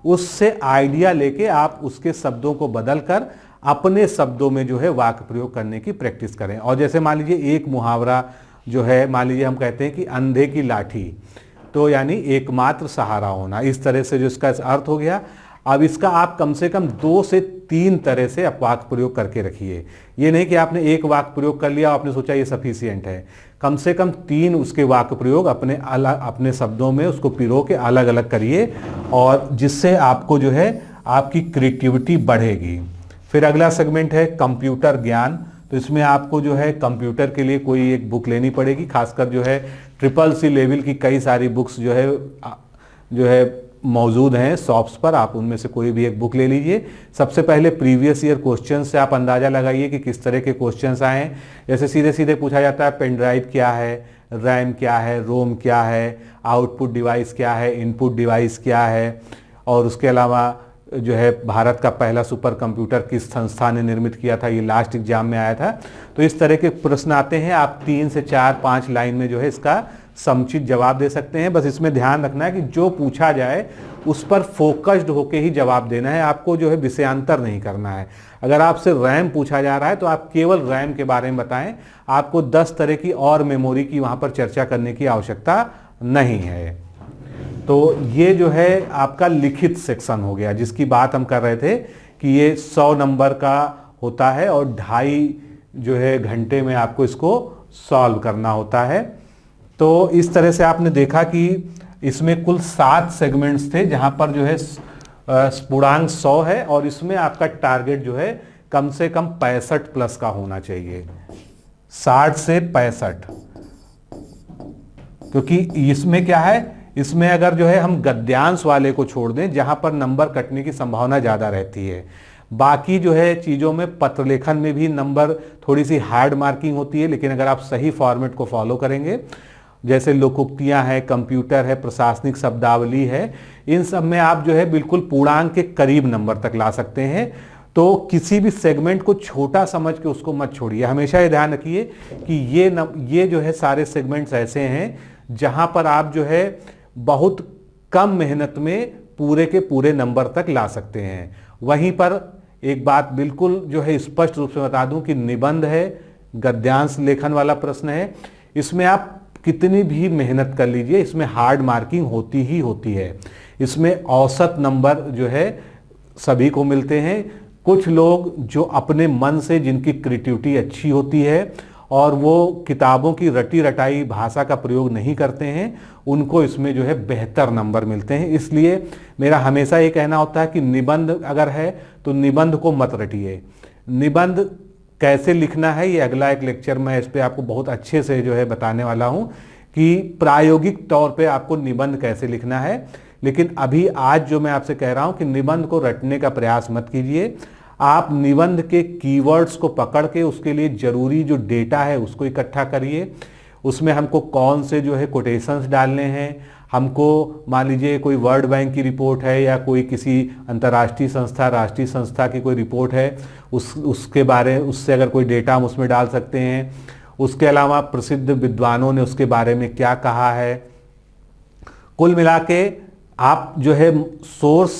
S1: उससे आइडिया लेके आप उसके शब्दों को बदलकर अपने शब्दों में जो है वाक्य प्रयोग करने की प्रैक्टिस करें। और जैसे मान लीजिए एक मुहावरा जो है, मान लीजिए हम कहते हैं कि अंधे की लाठी, तो यानी एकमात्र सहारा होना, इस तरह से जो इसका अर्थ हो गया। अब इसका आप कम से कम 2 से 3 तरह से आप वाक्य प्रयोग करके रखिए। ये नहीं कि आपने एक वाक्य प्रयोग कर लिया, आपने सोचा ये सफिशिएंट है। कम से कम 3 उसके वाक्य प्रयोग अपने शब्दों में उसको पिरो के अलग अलग करिए, और जिससे आपको जो है आपकी क्रिएटिविटी बढ़ेगी। फिर अगला सेगमेंट है कंप्यूटर ज्ञान। तो इसमें आपको जो है कंप्यूटर के लिए कोई एक बुक लेनी पड़ेगी, खासकर जो है CCC लेवल की कई सारी बुक्स जो है मौजूद हैं शॉप्स पर, आप उनमें से कोई भी एक बुक ले लीजिए। सबसे पहले प्रीवियस ईयर क्वेश्चन से आप अंदाज़ा लगाइए कि किस तरह के क्वेश्चंस आए हैं। जैसे सीधे सीधे पूछा जाता है पेन ड्राइव क्या है, रैम क्या है, रोम क्या है, आउटपुट डिवाइस क्या है, इनपुट डिवाइस क्या है, और उसके अलावा जो है भारत का पहला सुपर कंप्यूटर किस संस्था ने निर्मित किया था, ये लास्ट एग्जाम में आया था। तो इस तरह के प्रश्न आते हैं, आप 3 से 4-5 लाइन में जो है इसका समुचित जवाब दे सकते हैं। बस इसमें ध्यान रखना है कि जो पूछा जाए उस पर फोकस्ड होकर ही जवाब देना है, आपको जो है विषयांतर नहीं करना है। अगर आपसे रैम पूछा जा रहा है तो आप केवल रैम के बारे में बताएं, आपको 10 तरह की और मेमोरी की वहाँ पर चर्चा करने की आवश्यकता नहीं है। तो ये जो है आपका लिखित सेक्शन हो गया, जिसकी बात हम कर रहे थे कि ये 100 नंबर का होता है और 2.5 जो है घंटे में आपको इसको सॉल्व करना होता है। तो इस तरह से आपने देखा कि इसमें कुल 7 सेगमेंट्स थे, जहां पर जो है पूर्णांक 100 है, और इसमें आपका टारगेट जो है कम से कम 65 प्लस का होना चाहिए, 60 से 65। क्योंकि इसमें क्या है, इसमें अगर जो है हम गद्यांश वाले को छोड़ दें जहां पर नंबर कटने की संभावना ज़्यादा रहती है, बाकी जो है चीज़ों में पत्र लेखन में भी नंबर थोड़ी सी हार्ड मार्किंग होती है, लेकिन अगर आप सही फॉर्मेट को फॉलो करेंगे, जैसे लोकोक्तियाँ है, कंप्यूटर है, प्रशासनिक शब्दावली है, इन सब में आप जो है बिल्कुल पूर्णांक के करीब नंबर तक ला सकते हैं। तो किसी भी सेगमेंट को छोटा समझ के उसको मत छोड़िए। हमेशा ये ध्यान रखिए कि ये जो है सारे सेगमेंट्स ऐसे हैं जहां पर आप जो है बहुत कम मेहनत में पूरे के पूरे नंबर तक ला सकते हैं। वहीं पर एक बात बिल्कुल जो है स्पष्ट रूप से बता दूं कि निबंध है, गद्यांश लेखन वाला प्रश्न है, इसमें आप कितनी भी मेहनत कर लीजिए, इसमें हार्ड मार्किंग होती ही होती है। इसमें औसत नंबर जो है सभी को मिलते हैं। कुछ लोग जो अपने मन से, जिनकी क्रिएटिविटी अच्छी होती है और वो किताबों की रटी रटाई भाषा का प्रयोग नहीं करते हैं, उनको इसमें जो है बेहतर नंबर मिलते हैं। इसलिए मेरा हमेशा ये कहना होता है कि निबंध अगर है तो निबंध को मत रटिए। निबंध कैसे लिखना है ये अगला एक लेक्चर मैं इस पर आपको बहुत अच्छे से जो है बताने वाला हूँ कि प्रायोगिक तौर पे आपको निबंध कैसे लिखना है। लेकिन अभी आज जो मैं आपसे कह रहा हूं कि निबंध को रटने का प्रयास मत कीजिए। आप निबंध के कीवर्ड्स को पकड़ के उसके लिए जरूरी जो डेटा है उसको इकट्ठा करिए। उसमें हमको कौन से जो है कोटेशंस डालने हैं, हमको मान लीजिए कोई वर्ल्ड बैंक की रिपोर्ट है या कोई किसी अंतर्राष्ट्रीय संस्था, राष्ट्रीय संस्था की कोई रिपोर्ट है, उससे अगर कोई डेटा हम उसमें डाल सकते हैं। उसके अलावा प्रसिद्ध विद्वानों ने उसके बारे में क्या कहा है। कुल मिला के आप जो है सोर्स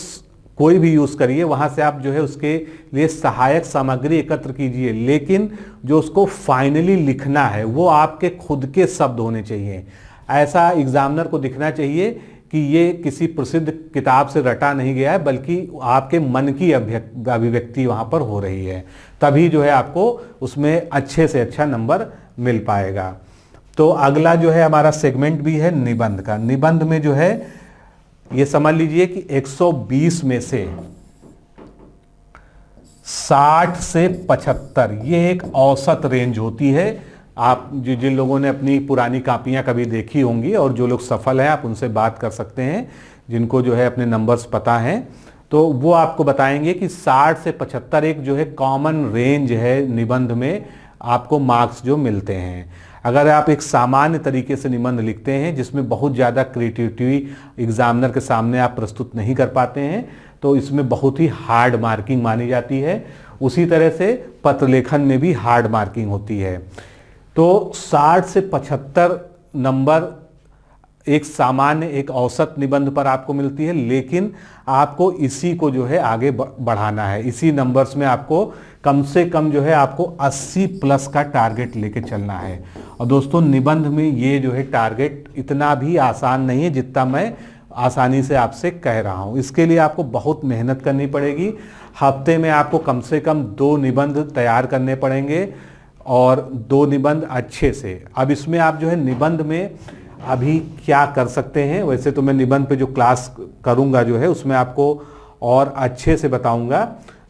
S1: कोई भी यूज करिए, वहां से आप जो है उसके लिए सहायक सामग्री एकत्र कीजिए, लेकिन जो उसको फाइनली लिखना है वो आपके खुद के शब्द होने चाहिए। ऐसा एग्जामिनर को दिखना चाहिए कि ये किसी प्रसिद्ध किताब से रटा नहीं गया है, बल्कि आपके मन की अभिव्यक्ति वहां पर हो रही है, तभी जो है आपको उसमें अच्छे से अच्छा नंबर मिल पाएगा। तो अगला जो है हमारा सेगमेंट भी है निबंध का। निबंध में जो है ये समझ लीजिए कि 120 में से 60 से 75 ये एक औसत रेंज होती है। आप जिन लोगों ने अपनी पुरानी कापियां कभी देखी होंगी और जो लोग सफल हैं आप उनसे बात कर सकते हैं, जिनको जो है अपने नंबर्स पता हैं, तो वो आपको बताएंगे कि 60 से 75 एक जो है कॉमन रेंज है निबंध में आपको मार्क्स जो मिलते हैं। अगर आप एक सामान्य तरीके से निबंध लिखते हैं जिसमें बहुत ज़्यादा क्रिएटिविटी एग्जामिनर के सामने आप प्रस्तुत नहीं कर पाते हैं, तो इसमें बहुत ही हार्ड मार्किंग मानी जाती है। उसी तरह से पत्र लेखन में भी हार्ड मार्किंग होती है। तो 60 से 75 नंबर एक सामान्य एक औसत निबंध पर आपको मिलती है, लेकिन आपको इसी को जो है आगे बढ़ाना है। इसी नंबर्स में आपको कम से कम जो है आपको 80 प्लस का टारगेट लेके चलना है। और दोस्तों निबंध में ये जो है टारगेट इतना भी आसान नहीं है जितना मैं आसानी से आपसे कह रहा हूँ। इसके लिए आपको बहुत मेहनत करनी पड़ेगी। हफ्ते में आपको कम से कम 2 निबंध तैयार करने पड़ेंगे और 2 निबंध अच्छे से। अब इसमें आप जो है निबंध में अभी क्या कर सकते हैं, वैसे तो मैं निबंध पे जो क्लास करूंगा जो है उसमें आपको और अच्छे से बताऊंगा।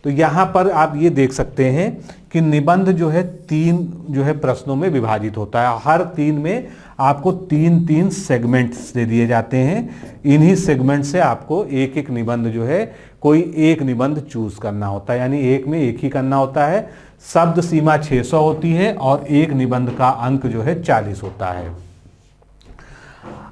S1: तो यहाँ पर आप ये देख सकते हैं कि निबंध जो है 3 जो है प्रश्नों में विभाजित होता है। हर 3 में आपको 3-3 सेगमेंट्स दे दिए जाते हैं। इन्हीं सेगमेंट से आपको एक एक निबंध जो है कोई एक निबंध चूज करना होता है, यानी एक में एक ही करना होता है। शब्द सीमा 600 होती है और एक निबंध का अंक जो है 40 होता है।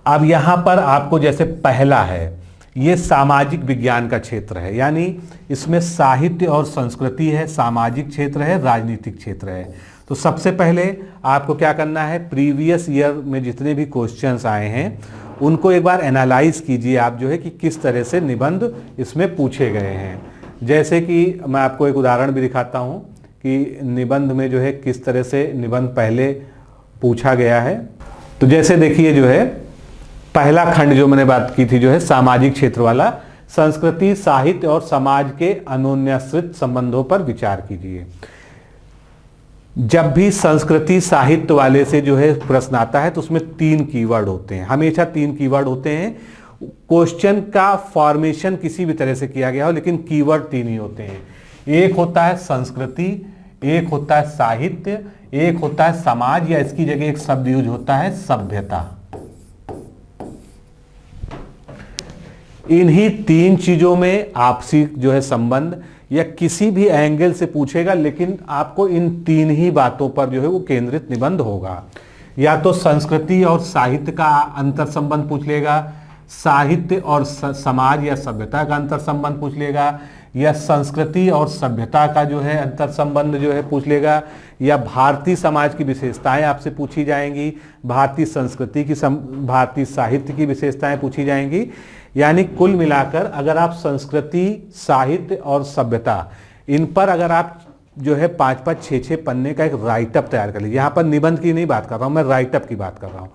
S1: अब यहां पर आपको जैसे पहला है, ये सामाजिक विज्ञान का क्षेत्र है, यानी इसमें साहित्य और संस्कृति है, सामाजिक क्षेत्र है, राजनीतिक क्षेत्र है। तो सबसे पहले आपको क्या करना है, प्रीवियस ईयर में जितने भी क्वेश्चंस आए हैं उनको एक बार एनालाइज कीजिए आप जो है कि किस तरह से निबंध इसमें पूछे गए हैं। जैसे कि मैं आपको एक उदाहरण भी दिखाता हूं कि निबंध में जो है किस तरह से निबंध पहले पूछा गया है। तो जैसे देखिए जो है पहला खंड जो मैंने बात की थी जो है सामाजिक क्षेत्र वाला, संस्कृति, साहित्य और समाज के अन्योन्याश्रित संबंधों पर विचार कीजिए। जब भी संस्कृति साहित्य वाले से जो है प्रश्न आता है तो उसमें 3 कीवर्ड होते हैं, हमेशा 3 कीवर्ड होते हैं। क्वेश्चन का फॉर्मेशन किसी भी तरह से किया गया हो लेकिन कीवर्ड 3 ही होते हैं। एक होता है संस्कृति, एक होता है साहित्य, एक होता है समाज, या इसकी जगह एक शब्द यूज होता है सभ्यता। इन्हीं 3 चीजों में आपसी जो है संबंध या किसी भी एंगल से पूछेगा, लेकिन आपको इन 3 ही बातों पर जो है वो केंद्रित निबंध होगा। या तो संस्कृति और साहित्य का अंतर संबंध पूछ लेगा, साहित्य और समाज या सभ्यता का अंतर संबंध पूछ लेगा, या संस्कृति और सभ्यता का जो है अंतर संबंध जो है पूछ लेगा, या भारतीय समाज की विशेषताएं आपसे पूछी जाएंगी, भारतीय संस्कृति की भारतीय साहित्य की विशेषताएं पूछी जाएंगी। यानी कुल मिलाकर अगर आप संस्कृति, साहित्य और सभ्यता इन पर अगर आप जो है 5-5, 6-6 पन्ने का एक राइटअप तैयार कर लीजिए। यहाँ पर निबंध की नहीं बात कर रहा हूँ, मैं राइटअप की बात कर रहा हूँ।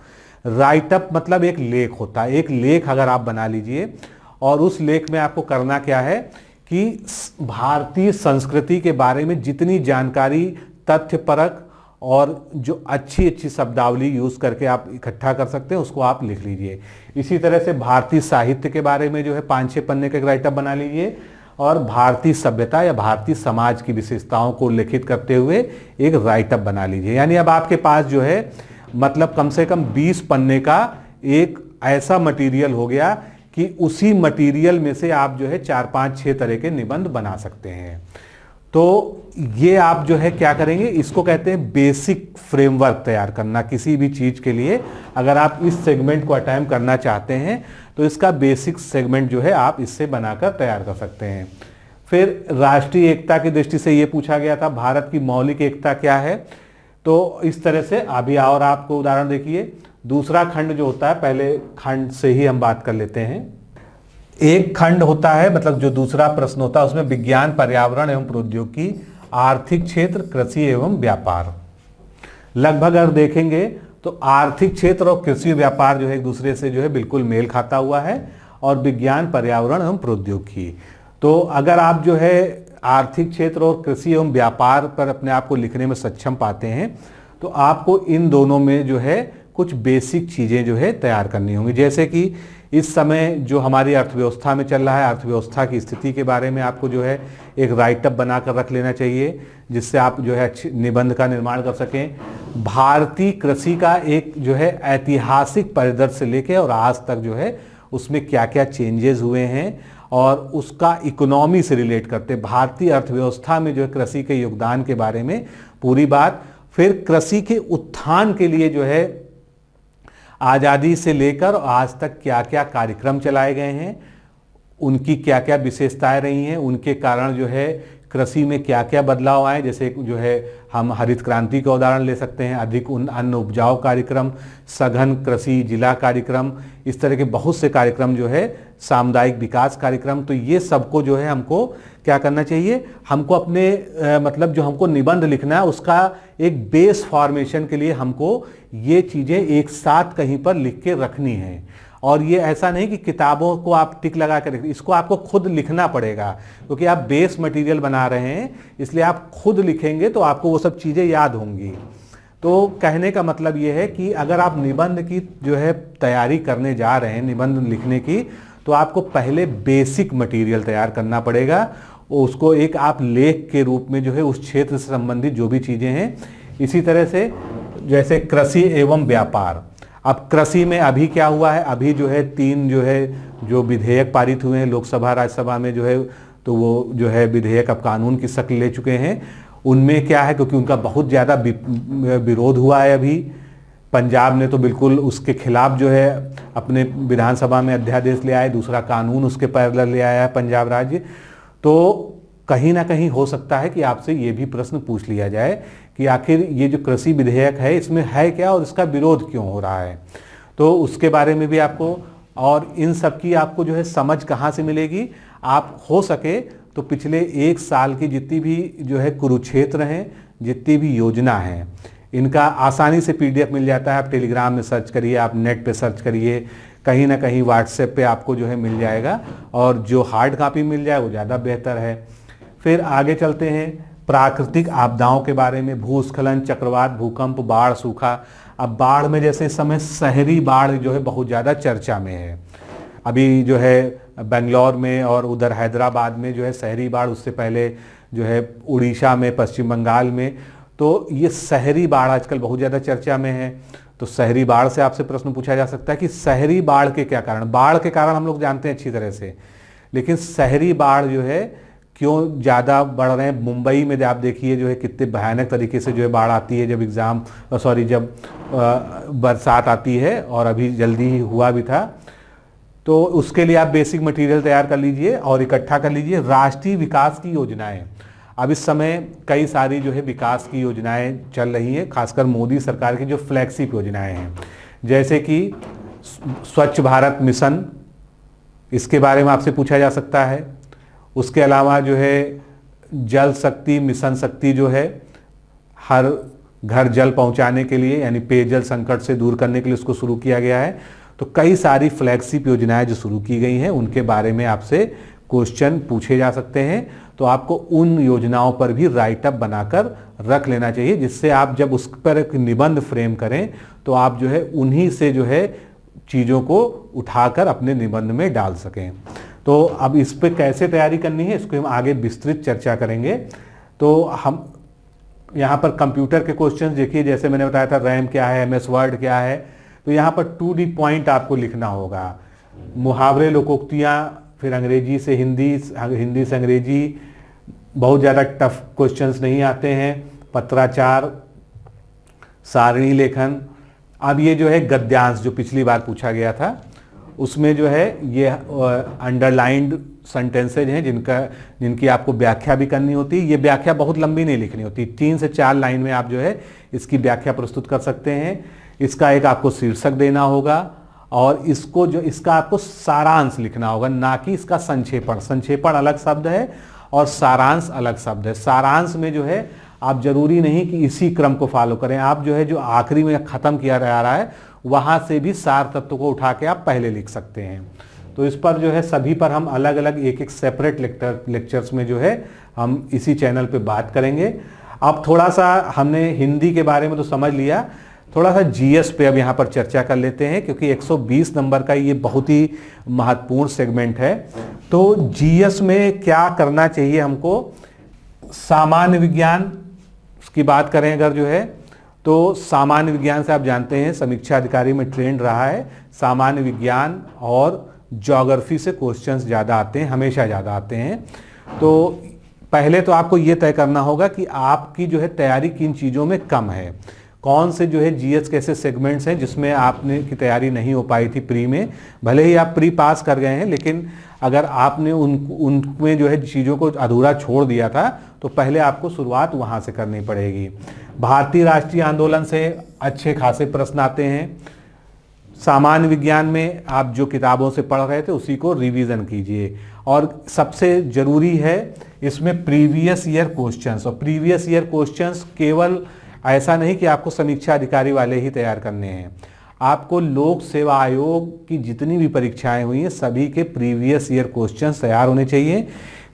S1: राइटअप मतलब एक लेख होता है। एक लेख अगर आप बना लीजिए और उस लेख में आपको करना क्या है कि भारतीय संस्कृति के बारे में जितनी जानकारी तथ्यपरक और जो अच्छी अच्छी शब्दावली यूज करके आप इकट्ठा कर सकते हैं उसको आप लिख लीजिए। इसी तरह से भारतीय साहित्य के बारे में जो है 5-6 पन्ने का एक राइटअप बना लीजिए और भारतीय सभ्यता या भारतीय समाज की विशेषताओं को लिखित करते हुए एक राइटअप बना लीजिए। यानी अब आपके पास जो है मतलब कम से कम 20 पन्ने का एक ऐसा मटेरियल हो गया कि उसी मटेरियल में से आप जो है 4, 5, 6 तरह के निबंध बना सकते हैं। तो ये आप जो है क्या करेंगे, इसको कहते हैं बेसिक फ्रेमवर्क तैयार करना। किसी भी चीज के लिए अगर आप इस सेगमेंट को अटेम्प्ट करना चाहते हैं तो इसका बेसिक सेगमेंट जो है आप इससे बनाकर तैयार कर सकते हैं। फिर राष्ट्रीय एकता की दृष्टि से ये पूछा गया था, भारत की मौलिक एकता क्या है। तो इस तरह से अभी और आपको उदाहरण देखिए, दूसरा खंड जो होता है, पहले खंड से ही हम बात कर लेते हैं। एक खंड होता है, मतलब जो दूसरा प्रश्न होता है उसमें विज्ञान, पर्यावरण एवं प्रौद्योगिकी, आर्थिक क्षेत्र, कृषि एवं व्यापार। लगभग अगर देखेंगे तो आर्थिक क्षेत्र और कृषि व्यापार जो है एक दूसरे से जो है बिल्कुल मेल खाता हुआ है, और विज्ञान, पर्यावरण एवं प्रौद्योगिकी। तो अगर आप जो है आर्थिक क्षेत्र और कृषि एवं व्यापार पर अपने आप को लिखने में सक्षम पाते हैं तो आपको इन दोनों में जो है कुछ बेसिक चीजें जो है तैयार करनी होंगी। जैसे कि इस समय जो हमारी अर्थव्यवस्था में चल रहा है, अर्थव्यवस्था की स्थिति के बारे में आपको जो है एक राइटअप बनाकर रख लेना चाहिए, जिससे आप जो है अच्छे निबंध का निर्माण कर सकें। भारतीय कृषि का एक जो है ऐतिहासिक परिदृश्य से लेके और आज तक जो है उसमें क्या क्या चेंजेस हुए हैं और उसका इकोनॉमी से रिलेट करते, भारतीय अर्थव्यवस्था में जो है कृषि के योगदान के बारे में पूरी बात। फिर कृषि के उत्थान के लिए जो है आज़ादी से लेकर आज तक क्या क्या कार्यक्रम चलाए गए हैं, उनकी क्या क्या विशेषताएं रही हैं, उनके कारण जो है कृषि में क्या क्या बदलाव आए। जैसे जो है हम हरित क्रांति का उदाहरण ले सकते हैं, अधिक अन्न उपजाऊ कार्यक्रम, सघन कृषि जिला कार्यक्रम, इस तरह के बहुत से कार्यक्रम जो है, सामुदायिक विकास कार्यक्रम। तो ये सबको जो है हमको क्या करना चाहिए, हमको अपने मतलब जो हमको निबंध लिखना है उसका एक बेस फॉर्मेशन के लिए हमको ये चीज़ें एक साथ कहीं पर लिख के रखनी है। और ये ऐसा नहीं कि किताबों को आप टिक लगा कर, इसको आपको खुद लिखना पड़ेगा, क्योंकि आप बेस मटेरियल बना रहे हैं, इसलिए आप खुद लिखेंगे तो आपको वो सब चीज़ें याद होंगी। तो कहने का मतलब ये है कि अगर आप निबंध की जो है तैयारी करने जा रहे हैं, निबंध लिखने की, तो आपको पहले बेसिक मटेरियल तैयार करना पड़ेगा। उसको एक आप लेख के रूप में जो है उस क्षेत्र से संबंधित जो भी चीज़ें हैं, इसी तरह से जैसे कृषि एवं व्यापार। अब कृषि में अभी क्या हुआ है, अभी जो है 3 जो है जो विधेयक पारित हुए हैं लोकसभा राज्यसभा में जो है, तो वो जो है विधेयक अब कानून की शक्ल ले चुके हैं। उनमें क्या है, क्योंकि उनका बहुत ज़्यादा विरोध हुआ है अभी, पंजाब ने तो बिल्कुल उसके खिलाफ जो है अपने विधानसभा में अध्यादेश ले आए, दूसरा कानून उसके पैरेलल ले आया है पंजाब राज्य। तो कहीं ना कहीं हो सकता है कि आपसे ये भी प्रश्न पूछ लिया जाए कि आखिर ये जो कृषि विधेयक है इसमें है क्या और इसका विरोध क्यों हो रहा है। तो उसके बारे में भी आपको, और इन सब की आपको जो है समझ कहाँ से मिलेगी, आप हो सके तो पिछले 1 साल की जितनी भी जो है कुरुक्षेत्र हैं, जितनी भी योजना है, इनका आसानी से PDF मिल जाता है। आप टेलीग्राम में सर्च करिए, आप नेट पे सर्च करिए, कहीं ना कहीं व्हाट्सएप पे आपको जो है मिल जाएगा, और जो हार्ड कॉपी मिल जाए वो ज़्यादा बेहतर है। फिर आगे चलते हैं प्राकृतिक आपदाओं के बारे में, भूस्खलन, चक्रवात, भूकंप, बाढ़, सूखा। अब बाढ़ में जैसे इस समय शहरी बाढ़ जो है बहुत ज़्यादा चर्चा में है। अभी जो है बेंगलोर में और उधर हैदराबाद में जो है शहरी बाढ़, उससे पहले जो है उड़ीसा में, पश्चिम बंगाल में, तो ये शहरी बाढ़ आजकल बहुत ज़्यादा चर्चा में है। तो शहरी बाढ़ से आपसे प्रश्न पूछा जा सकता है कि शहरी बाढ़ के क्या कारण, बाढ़ के कारण हम लोग जानते हैं अच्छी तरह से, लेकिन शहरी बाढ़ जो है क्यों ज़्यादा बढ़ रहे हैं। मुंबई में आप देखिए जो है कितने भयानक तरीके से जो है बाढ़ आती है जब बरसात आती है, और अभी जल्दी ही हुआ भी था। तो उसके लिए आप बेसिक मटेरियल तैयार कर लीजिए और इकट्ठा कर लीजिए। राष्ट्रीय विकास की योजनाएं, अब इस समय कई सारी जो है विकास की योजनाएं चल रही हैं, खासकर मोदी सरकार की जो फ्लैगशिप योजनाएं हैं, जैसे कि स्वच्छ भारत मिशन, इसके बारे में आपसे पूछा जा सकता है। उसके अलावा जो है जल शक्ति मिशन शक्ति जो है हर घर जल पहुंचाने के लिए, यानी पेयजल संकट से दूर करने के लिए उसको शुरू किया गया है। तो कई सारी फ्लैगशिप योजनाएं जो शुरू की गई हैं उनके बारे में आपसे क्वेश्चन पूछे जा सकते हैं। तो आपको उन योजनाओं पर भी राइटअप बनाकर रख लेना चाहिए, जिससे आप जब उस पर एक निबंध फ्रेम करें तो आप जो है उन्हीं से जो है चीज़ों को उठाकर अपने निबंध में डाल सकें। तो अब इस पर कैसे तैयारी करनी है इसको हम आगे विस्तृत चर्चा करेंगे। तो हम यहाँ पर कंप्यूटर के क्वेश्चन देखिए, जैसे मैंने बताया था रैम क्या है, MS वर्ड क्या है। तो यहाँ पर 2D पॉइंट आपको लिखना होगा। मुहावरे, लोकोक्तियाँ, फिर अंग्रेजी से हिंदी, हिंदी से अंग्रेजी, बहुत ज़्यादा टफ क्वेश्चंस नहीं आते हैं, पत्राचार, सारणी लेखन। अब ये जो है गद्यांश जो पिछली बार पूछा गया था, उसमें जो है ये अंडरलाइंड सेंटेंसेज हैं जिनकी आपको व्याख्या भी करनी होती है। ये व्याख्या बहुत लंबी नहीं लिखनी होती, 3 से 4 लाइन में आप जो है इसकी व्याख्या प्रस्तुत कर सकते हैं। इसका एक आपको शीर्षक देना होगा और इसका आपको सारांश लिखना होगा, ना कि इसका संक्षेपण। संक्षेपण अलग शब्द है और सारांश अलग शब्द है। सारांश में जो है आप जरूरी नहीं कि इसी क्रम को फॉलो करें, आप जो है जो आखिरी में ख़त्म किया जा रहा है वहाँ से भी सार तत्व को उठा के आप पहले लिख सकते हैं। तो इस पर जो है सभी पर हम अलग अलग एक सेपरेट लेक्चर्स में जो है हम इसी चैनल पे बात करेंगे। अब थोड़ा सा हमने हिंदी के बारे में तो समझ लिया, थोड़ा सा जीएस पे अब यहाँ पर चर्चा कर लेते हैं, क्योंकि 120 नंबर का ये बहुत ही महत्वपूर्ण सेगमेंट है। तो जीएस में क्या करना चाहिए हमको? सामान्य विज्ञान की बात करें अगर जो है, तो सामान्य विज्ञान से आप जानते हैं समीक्षा अधिकारी में ट्रेंड रहा है, सामान्य विज्ञान और ज्योग्राफी से क्वेश्चंस ज़्यादा आते हैं, हमेशा ज़्यादा आते हैं। तो पहले तो आपको ये तय करना होगा कि आपकी जो है तैयारी किन चीज़ों में कम है, कौन से जो है जीएस के ऐसे सेगमेंट्स हैं जिसमें आपने की तैयारी नहीं हो पाई थी प्री में। भले ही आप प्री पास कर गए हैं, लेकिन अगर आपने उनमें जो है चीज़ों को अधूरा छोड़ दिया था तो पहले आपको शुरुआत वहाँ से करनी पड़ेगी। भारतीय राष्ट्रीय आंदोलन से अच्छे खासे प्रश्न आते हैं। सामान्य विज्ञान में आप जो किताबों से पढ़ रहे थे उसी को रिवीजन कीजिए। और सबसे ज़रूरी है इसमें प्रीवियस ईयर क्वेश्चंस, और प्रीवियस ईयर क्वेश्चंस केवल ऐसा नहीं कि आपको समीक्षा अधिकारी वाले ही तैयार करने हैं, आपको लोक सेवा आयोग की जितनी भी परीक्षाएं हुई हैं सभी के प्रीवियस ईयर क्वेश्चंस तैयार होने चाहिए,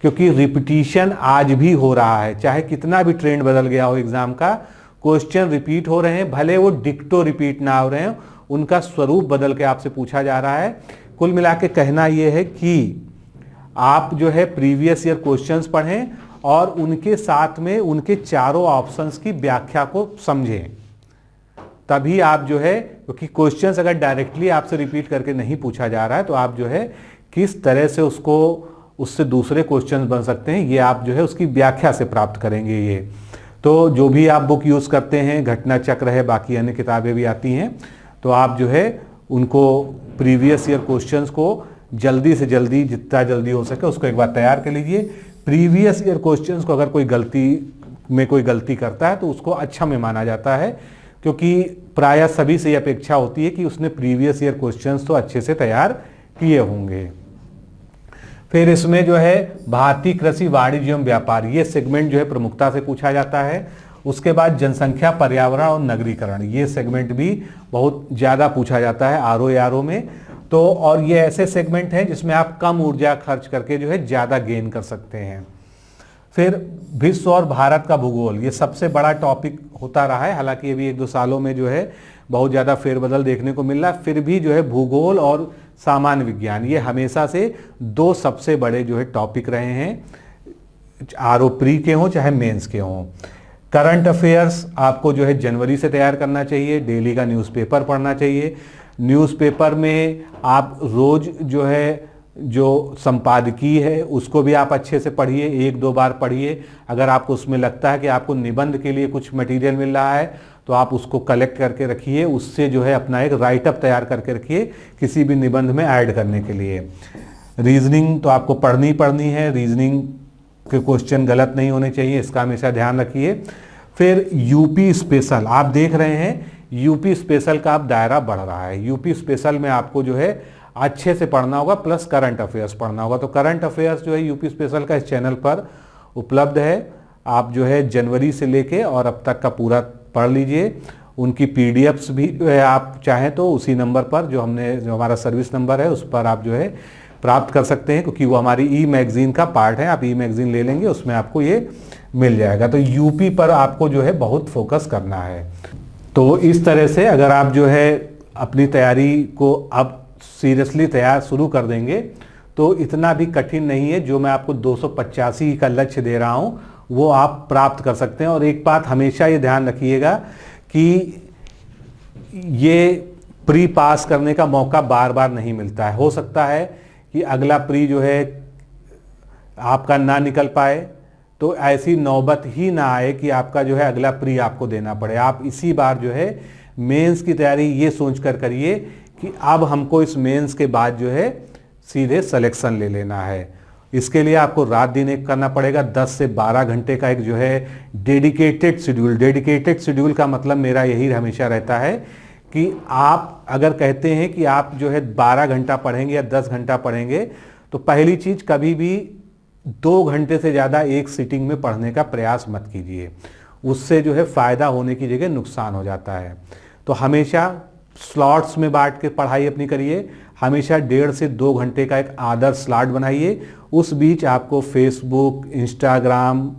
S1: क्योंकि रिपीटिशन आज भी हो रहा है। चाहे कितना भी ट्रेंड बदल गया हो एग्जाम का, क्वेश्चन रिपीट हो रहे हैं, भले वो डिक्टो रिपीट ना हो रहे हैं, उनका स्वरूप बदल के आपसे पूछा जा रहा है। कुल मिला के कहना यह है कि आप जो है प्रीवियस ईयर क्वेश्चंस पढ़ें और उनके साथ में उनके चारों ऑप्शंस की व्याख्या को समझें, तभी आप जो है, क्योंकि क्वेश्चंस अगर डायरेक्टली आपसे रिपीट करके नहीं पूछा जा रहा है तो आप जो है किस तरह से उससे दूसरे क्वेश्चंस बन सकते हैं ये आप जो है उसकी व्याख्या से प्राप्त करेंगे। ये तो जो भी आप बुक यूज़ करते हैं, घटना चक्र है, बाकी अन्य किताबें भी आती हैं, तो आप जो है उनको प्रीवियस ईयर क्वेश्चंस को जल्दी से जल्दी, जितना जल्दी हो सके उसको एक बार तैयार कर लीजिए। प्रीवियस ईयर क्वेश्चंस को अगर कोई गलती करता है तो उसको अच्छा में माना जाता है, क्योंकि प्रायः सभी से ये अपेक्षा होती है कि उसने प्रीवियस ईयर क्वेश्चंस तो अच्छे से तैयार किए होंगे। फिर इसमें जो है भारतीय कृषि, वाणिज्य एवं व्यापार, ये सेगमेंट जो है प्रमुखता से पूछा जाता है। उसके बाद जनसंख्या, पर्यावरण और नगरीकरण, ये सेगमेंट भी बहुत ज़्यादा पूछा जाता है आरओ में। तो और ये ऐसे सेगमेंट हैं जिसमें आप कम ऊर्जा खर्च करके जो है ज़्यादा गेन कर सकते हैं। फिर विश्व और भारत का भूगोल, ये सबसे बड़ा टॉपिक होता रहा है, हालांकि ये भी 1-2 सालों में जो है बहुत ज़्यादा फेरबदल देखने को मिल रहा है, फिर भी जो है भूगोल और सामान्य विज्ञान ये हमेशा से 2 सबसे बड़े जो है टॉपिक रहे हैं, आरओ प्री के हों चाहे मेंस के हों। करंट अफेयर्स आपको जो है जनवरी से तैयार करना चाहिए, डेली का न्यूज़पेपर पढ़ना चाहिए। न्यूज़पेपर में आप रोज़ जो है जो संपादकीय है उसको भी आप अच्छे से पढ़िए, 1-2 बार पढ़िए। अगर आपको उसमें लगता है कि आपको निबंध के लिए कुछ मटेरियल मिल रहा है तो आप उसको कलेक्ट करके रखिए, उससे जो है अपना एक राइटअप तैयार करके रखिए किसी भी निबंध में ऐड करने के लिए। रीजनिंग तो आपको पढ़नी है, रीजनिंग के क्वेश्चन गलत नहीं होने चाहिए, इसका हमेशा ध्यान रखिए। फिर यूपी स्पेशल, आप देख रहे हैं यूपी स्पेशल का अब दायरा बढ़ रहा है। यूपी स्पेशल में आपको जो है अच्छे से पढ़ना होगा, प्लस करंट अफेयर्स पढ़ना होगा। तो करंट अफेयर्स जो है यूपी स्पेशल का इस चैनल पर उपलब्ध है, आप जो है जनवरी से लेके और अब तक का पूरा पढ़ लीजिए। उनकी पीडीएफ्स भी जो है आप चाहें तो उसी नंबर पर जो हमारा सर्विस नंबर है उस पर आप जो है प्राप्त कर सकते हैं, क्योंकि वो हमारी ई मैगजीन का पार्ट है। आप ई मैगजीन ले लेंगे, उसमें आपको ये मिल जाएगा। तो यूपी पर आपको जो है बहुत फोकस करना है। तो इस तरह से अगर आप जो है अपनी तैयारी को अब सीरियसली तैयार शुरू कर देंगे तो इतना भी कठिन नहीं है। जो मैं आपको 285 का लक्ष्य दे रहा हूँ वो आप प्राप्त कर सकते हैं। और एक बात हमेशा ये ध्यान रखिएगा कि ये प्री पास करने का मौका बार बार नहीं मिलता है। हो सकता है कि अगला प्री जो है आपका ना निकल पाए, तो ऐसी नौबत ही ना आए कि आपका जो है अगला प्री आपको देना पड़े। आप इसी बार जो है मेंस की तैयारी ये सोचकर करिए कि अब हमको इस मेंस के बाद जो है सीधे सिलेक्शन ले लेना है। इसके लिए आपको रात दिन एक करना पड़ेगा, 10 से 12 घंटे का एक जो है डेडिकेटेड शेड्यूल। डेडिकेटेड शेड्यूल का मतलब मेरा यही हमेशा रहता है कि आप अगर कहते हैं कि आप जो है 12 घंटा पढ़ेंगे या 10 घंटा पढ़ेंगे, तो पहली चीज कभी भी 2 घंटे से ज़्यादा एक सीटिंग में पढ़ने का प्रयास मत कीजिए। उससे जो है फ़ायदा होने की जगह नुकसान हो जाता है। तो हमेशा स्लॉट्स में बांट के पढ़ाई अपनी करिए। हमेशा 1.5 से 2 घंटे का एक आदर्श स्लॉट बनाइए। उस बीच आपको फेसबुक, इंस्टाग्राम,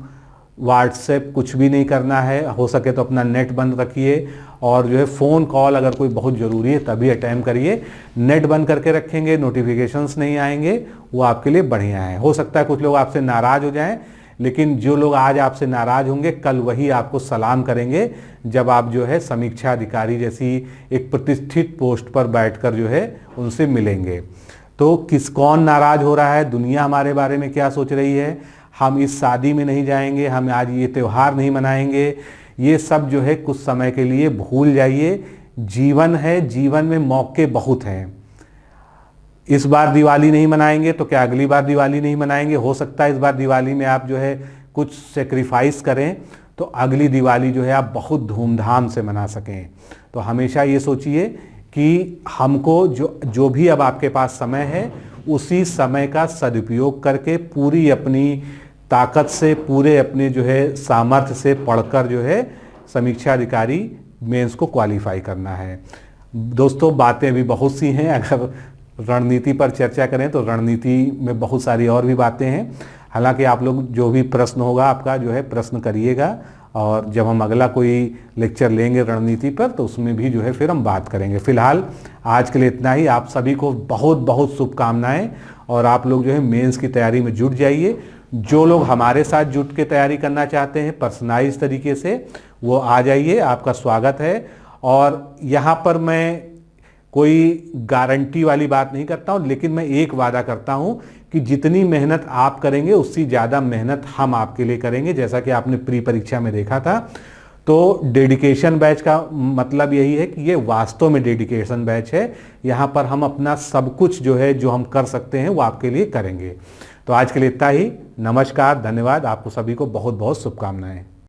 S1: व्हाट्सएप कुछ भी नहीं करना है। हो सके तो अपना नेट बंद रखिए, और जो है फ़ोन कॉल अगर कोई बहुत ज़रूरी है तभी अटेंड करिए। नेट बंद करके रखेंगे, नोटिफिकेशंस नहीं आएंगे, वो आपके लिए बढ़िया है। हो सकता है कुछ लोग आपसे नाराज़ हो जाएं, लेकिन जो लोग आज आपसे नाराज़ होंगे कल वही आपको सलाम करेंगे जब आप जो है समीक्षा अधिकारी जैसी एक प्रतिष्ठित पोस्ट पर बैठकर जो है उनसे मिलेंगे। तो कौन नाराज़ हो रहा है, दुनिया हमारे बारे में क्या सोच रही है, हम इस शादी में नहीं जाएंगे, हम आज ये त्यौहार नहीं मनाएंगे, ये सब जो है कुछ समय के लिए भूल जाइए। जीवन है, जीवन में मौके बहुत हैं। इस बार दिवाली नहीं मनाएंगे तो क्या अगली बार दिवाली नहीं मनाएंगे? हो सकता है इस बार दिवाली में आप जो है कुछ सेक्रीफाइस करें तो अगली दिवाली जो है आप बहुत धूमधाम से मना सकें। तो हमेशा ये सोचिए कि हमको जो भी अब आपके पास समय है उसी समय का सदुपयोग करके पूरी अपनी ताकत से, पूरे अपने जो है सामर्थ्य से पढ़कर जो है समीक्षा अधिकारी मेंस को क्वालिफाई करना है। दोस्तों, बातें अभी बहुत सी हैं। अगर रणनीति पर चर्चा करें तो रणनीति में बहुत सारी और भी बातें हैं। हालांकि आप लोग जो भी प्रश्न होगा आपका जो है प्रश्न करिएगा, और जब हम अगला कोई लेक्चर लेंगे रणनीति पर तो उसमें भी जो है फिर हम बात करेंगे। फिलहाल आज के लिए इतना ही। आप सभी को बहुत बहुत शुभकामनाएं, और आप लोग जो है मेंस की तैयारी में जुट जाइए। जो लोग हमारे साथ जुट के तैयारी करना चाहते हैं पर्सनलाइज तरीके से, वो आ जाइए, आपका स्वागत है। और यहाँ पर मैं कोई गारंटी वाली बात नहीं करता हूँ, लेकिन मैं एक वादा करता हूँ कि जितनी मेहनत आप करेंगे उससे ज़्यादा मेहनत हम आपके लिए करेंगे। जैसा कि आपने प्री परीक्षा में देखा था, तो डेडिकेशन बैच का मतलब यही है कि ये वास्तव में डेडिकेशन बैच है। यहाँ पर हम अपना सब कुछ जो है, जो हम कर सकते हैं वो आपके लिए करेंगे। तो आज के लिए इतना ही। नमस्कार, धन्यवाद। आपको सभी को बहुत बहुत शुभकामनाएं।